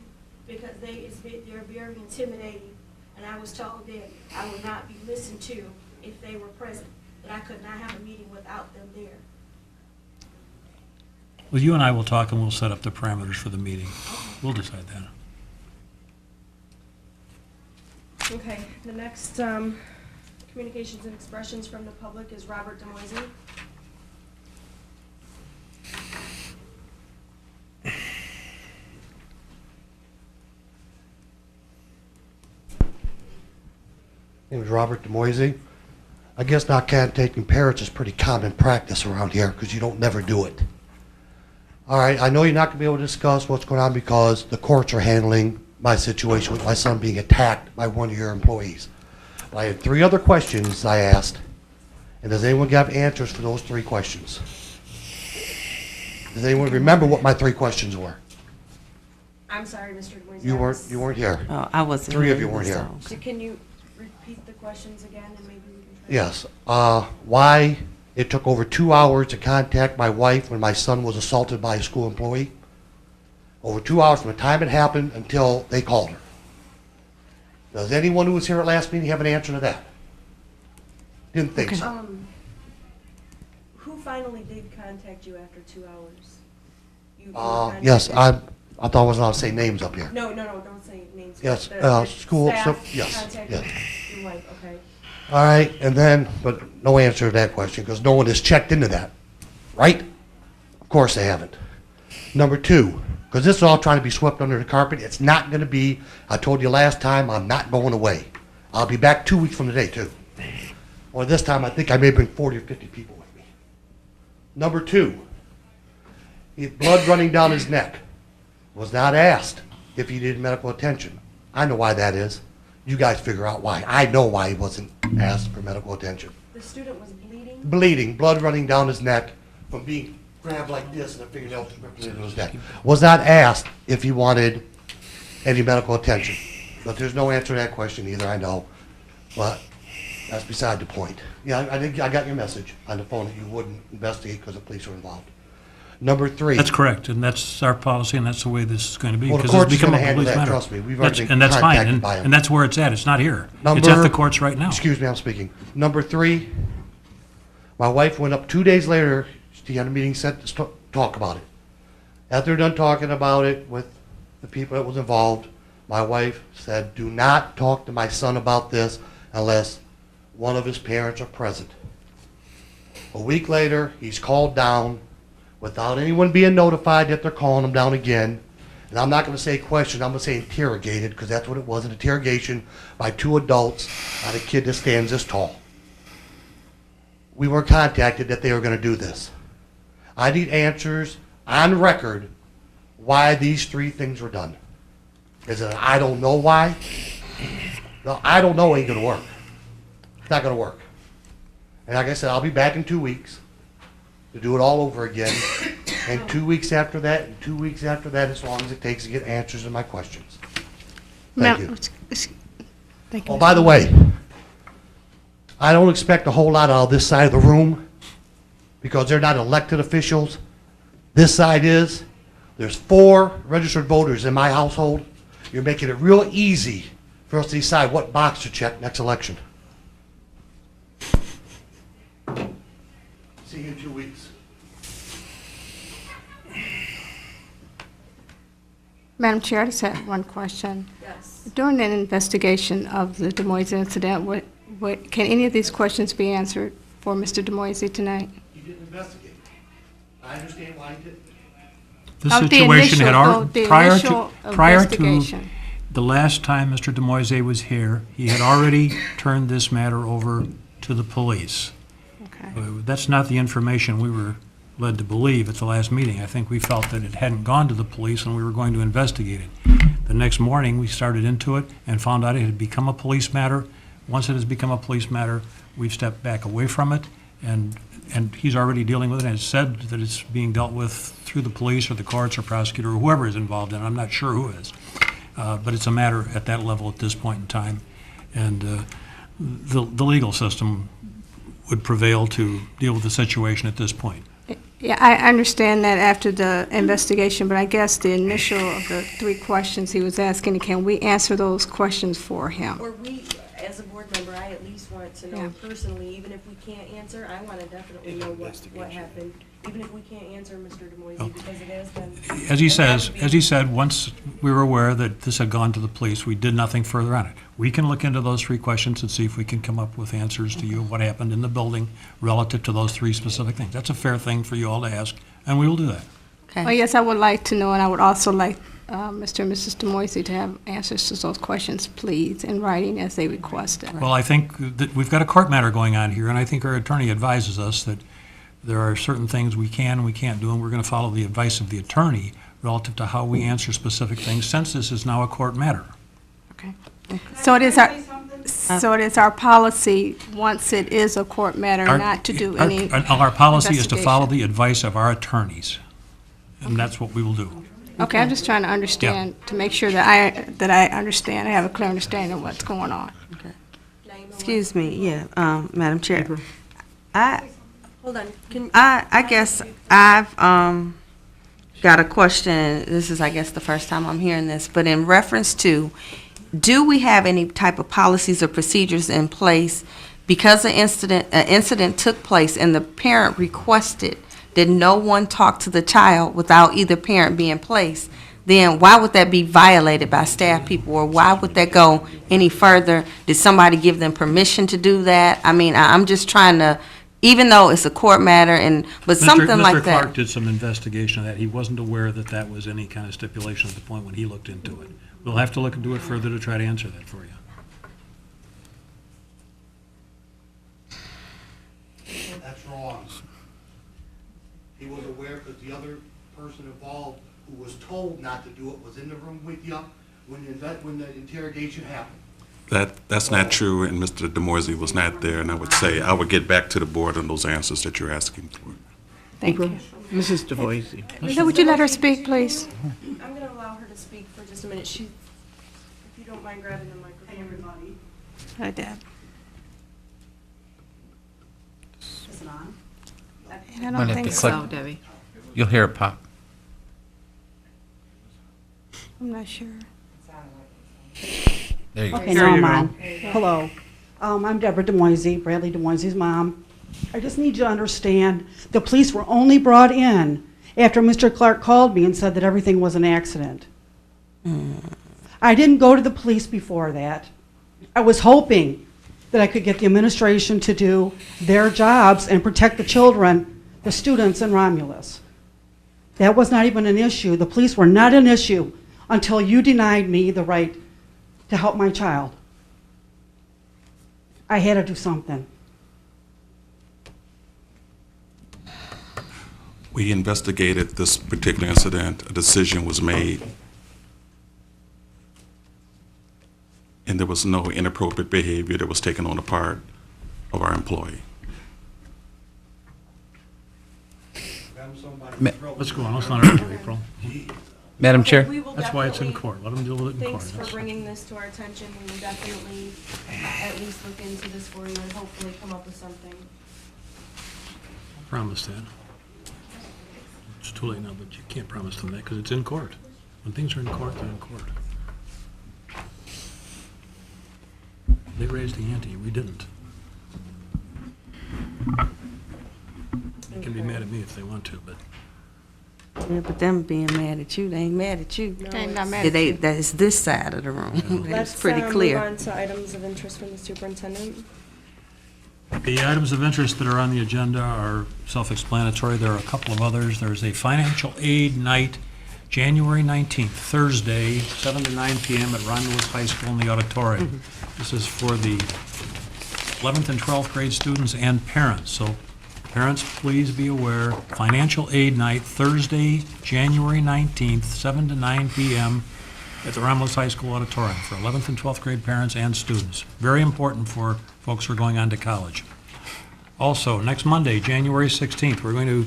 Because they're very intimidating, and I was told that I would not be listened to if they were present, that I could not have a meeting without them there. well, you and I will talk and we'll set up the parameters for the meeting. We'll decide that. Okay, the next communications and expressions from the public is Robert Demoisey. My name is Robert Demoisey. I guess not taking parents is pretty common practice around here because you don't never do it. All right, I know you're not going to be able to discuss what's going on because the courts are handling my situation with my son being attacked by one of your employees. But I had 3 other questions I asked, and does anyone have answers for those 3 questions? Does anyone remember what my 3 questions were? I'm sorry, Mr. Demoisey. You weren't here. Oh, I wasn't 3 of here, you weren't here. So can you repeat the questions again and maybe we can try? Yes. Why it took over 2 hours to contact my wife when my son was assaulted by a school employee? Over 2 hours from the time it happened until they called her. Does anyone who was here at last meeting have an answer to that? Didn't think so. Who finally did contact you after 2 hours? Yes, I thought I wasn't allowed to say names up here. No, don't say names. Yes, The school, staff yes, contacted yes. your wife, okay. All right, and then, but no answer to that question because no one has checked into that, right? Of course they haven't. Number 2, because this is all trying to be swept under the carpet. It's not going to be, I told you last time, I'm not going away. I'll be back 2 weeks from today, too. Or this time, I think I may bring 40 or 50 people with me. Number 2, he had blood running down his neck. Was not asked if he needed medical attention. I know why that is. You guys figure out why. I know why he wasn't asked for medical attention. The student was bleeding? Bleeding, blood running down his neck from being grabbed like this and a fingernail ripped into his neck. Was not asked if he wanted any medical attention. But there's no answer to that question either, I know. But that's beside the point. Yeah, I got your message on the phone that you wouldn't investigate because the police were involved. Number 3. That's correct, and that's our policy, and that's the way this is going to be. Well, the because court's it's become gonna a handle police that, matter. trust me. We've already been And that's fine, contacted by 'em. and that's where it's at. It's not here. It's at the courts right now. Excuse me, I'm speaking. Number 3, my wife went up 2 days later. She had a meeting set to talk about it. After they're done talking about it with the people that was involved, my wife said, do not talk to my son about this unless one of his parents are present. A week later, he's called down without anyone being notified that they're calling him down again. and I'm not going to say questioned, I'm going to say interrogated, because that's what it was, an interrogation by 2 adults on a kid that stands this tall. We were contacted that they were going to do this. I need answers on record why these 3 things were done. Is it I don't know why? No, I don't know ain't going to work. It's not going to work. And like I said, I'll be back in 2 weeks to do it all over again. And 2 weeks after that, and 2 weeks after that, as long as it takes to get answers to my questions. Thank you. Thank you. Oh, by the way, I don't expect a whole lot out of this side of the room because they're not elected officials. This side is. There's 4 registered voters in my household. You're making it real easy for us to decide what box to check next election. See you in 2 weeks. Madam Chair, I just have one question. Yes. During an investigation of the Des Moines incident, can any of these questions be answered for Mr. Des Moines tonight? He didn't investigate. I understand why he didn't. The Of the situation had initial- already, the prior initial to investigation. the last time Mr. Des Moines was here, he had already turned this matter over to the police. Okay. That's not the information we were led to believe at the last meeting. I think we felt that it hadn't gone to the police and we were going to investigate it. The next morning, we started into it and found out it had become a police matter. Once it has become a police matter, we've stepped back away from it, and he's already dealing with it and has said that it's being dealt with through the police or the courts or prosecutor or whoever is involved in it. I'm not sure who is. But it's a matter at that level at this point in time. And the legal system would prevail to deal with the situation at this point. Yeah, I understand that after the investigation, but I guess the initial of the 3 questions he was asking, can we answer those questions for him? Or we, as a board member, I at least want to know personally, even if we can't answer, I want to definitely know what happened, even if we can't answer Mr. Des Moines, because it has been. As he said, once we were aware that this had gone to the police, we did nothing further on it. We can look into those 3 questions and see if we can come up with answers to you, what happened in the building relative to those 3 specific things. That's a fair thing for you all to ask, and we will do that. Okay. Well, yes, I would like to know, and I would also like Mr. and Mrs. Des Moines to have answers to those questions, please, in writing as they requested. Well, I think that we've got a court matter going on here, and I think our attorney advises us that there are certain things we can and we can't do, and we're going to follow the advice of the attorney relative to how we answer specific things, since this is now a court matter. Okay. So it is our policy, once it is a court matter, not to do any Our policy is to follow investigation. the advice of our attorneys, and that's what we will do. Okay, I'm just trying to understand, to make sure that I understand, I have a clear understanding of what's going on. Excuse me, Madam Chair. Hold on. I guess I've got a question. This is, I guess, the first time I'm hearing this, but in reference to, do we have any type of policies or procedures in place because an incident took place and the parent requested that no one talk to the child without either parent being placed? Then why would that be violated by staff people, or why would that go any further? Did somebody give them permission to do that? I mean, I'm just trying to, even though it's a court matter, but something like Mr. that. Clark did some investigation of that. He wasn't aware that that was any kind of stipulation at the point when he looked into it. We'll have to look into it further to try to answer that for you. That's wrong. He was aware because the other person involved who was told not to do it was in the room with you when the interrogation happened. That's not true, and Mr. Des Moines was not there, and I would say I would get back to the board on those answers that you're asking for. Thank you. Mrs. Du Bois. Lisa, would you let her speak, please? I'm going to allow her to speak for just a minute. If you don't mind grabbing the microphone. Hey, everybody. Hi, Deb. Is it on? I Might don't have think to so. click. Debbie. You'll hear it pop. I'm not sure. There you go. Okay, now I'm on. Hello. I'm Deborah Des Moines, Bradley Des Moines' mom. I just need you to understand, the police were only brought in after Mr. Clark called me and said that everything was an accident. I didn't go to the police before that. I was hoping that I could get the administration to do their jobs and protect the children, the students in Romulus. That was not even an issue. The police were not an issue until you denied me the right to help my child. I had to do something. We investigated this particular incident. A decision was made, and there was no inappropriate behavior that was taken on the part of our employee. Let's go on, let's not argue, April. Madam Chair? We will That's why it's in definitely- court, let them deal with it in court. Thanks for That's- bringing this to our attention. We will definitely at least look into this for you and hopefully come up with something. Promise that. It's too late now, but you can't promise them that because it's in court. When things are in court, they're in court. They raised the ante, we didn't. They can be mad at me if they want to, but Yeah, but them being mad at you, they ain't mad at you. No, They not mad at you. That is this side of the room. Let's It's pretty move clear. on to items of interest from the superintendent. the items of interest that are on the agenda are self-explanatory. There are a couple of others. There's a financial aid night, January 19th, Thursday, 7 to 9 p.m. at Romulus High School in the auditorium. This is for the 11th and 12th grade students and parents. So parents, please be aware, financial aid night, Thursday, January 19th, 7 to 9 p.m. at the Romulus High School auditorium for 11th and 12th grade parents and students. Very important for folks who are going on to college. Also, next Monday, January 16th, we're going to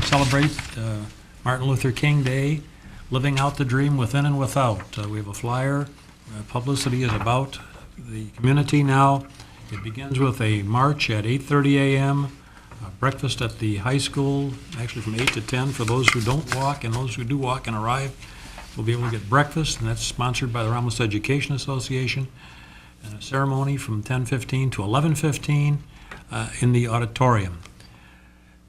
celebrate Martin Luther King Day, Living Out the Dream Within and Without. We have a flyer. Publicity is about the community now. It begins with a march at 8:30 a.m., breakfast at the high school, actually from 8 to 10 for those who don't walk, and those who do walk and arrive will be able to get breakfast, and that's sponsored by the Romulus Education Association. And a ceremony from 10:15 to 11:15 in the auditorium.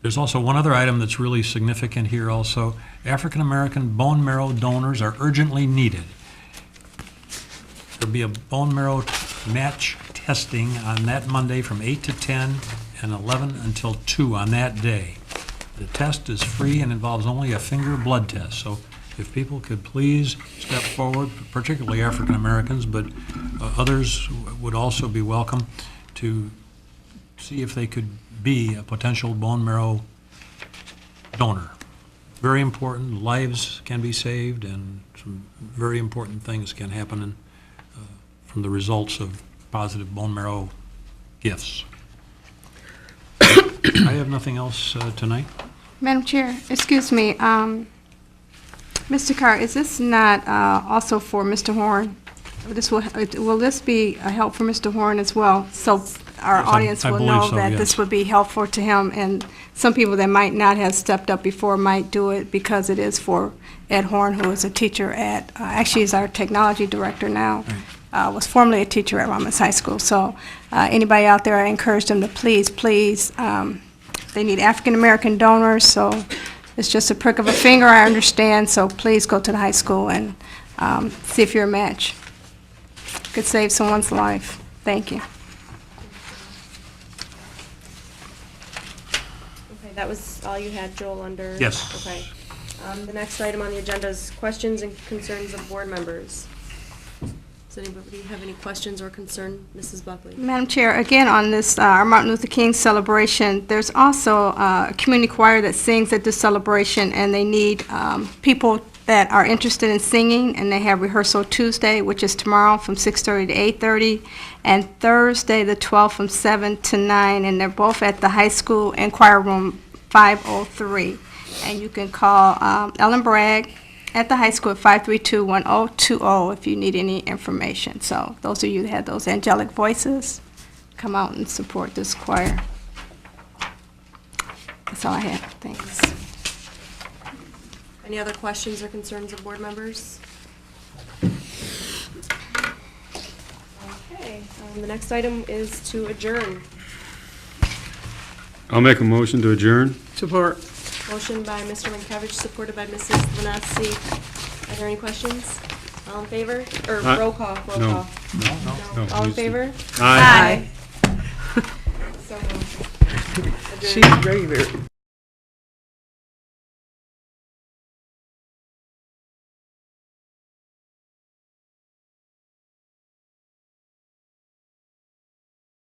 There's also one other item that's really significant here also. African American bone marrow donors are urgently needed. There'll be a bone marrow match testing on that Monday from 8 to 10 and 11 until 2 on that day. The test is free and involves only a finger blood test. So if people could please step forward, particularly African Americans, but others would also be welcome to see if they could be a potential bone marrow donor. Very important, lives can be saved and some very important things can happen from the results of positive bone marrow gifts. I have nothing else tonight. Madam Chair, excuse me, Mr. Carr, is this not also for Mr. Horn? Will this be a help for Mr. Horn as well? So our Yes, audience I will believe know so, that yes. this would be helpful to him, and some people that might not have stepped up before might do it because it is for Ed Horn, who is a teacher at, actually is our technology director now, was formerly a teacher at Romulus High School. So anybody out there, I encourage them to please, they need African-American donors, so it's just a prick of a finger, I understand, so please go to the high school and see if you're a match. Could save someone's life. Thank you. Okay, that was all you had, Joel, under? Yes. Okay. The next item on the agenda is questions and concerns of board members. Does anybody have any questions or concern? Mrs. Buckley? Madam Chair, again, on this, our Martin Luther King celebration, there's also a community choir that sings at this celebration, and they need people that are interested in singing, and they have rehearsal Tuesday, which is tomorrow, from 6:30 to 8:30, and Thursday, the 12th, from 7 to 9, and they're both at the high school in choir room 503. And you can call Ellen Bragg at the high school at 532-1020 if you need any information. So those of you that have those angelic voices, come out and support this choir. That's all I have. Thanks. Any other questions or concerns of board members? Okay, the next item is to adjourn. I'll make a motion to adjourn. Support. Motion by Mr. Mankiewicz, supported by Mrs. Vanassi. Are there any questions? All in favor? Or roll call, roll no. call. No. All in favor? Aye. So moved. She's regular.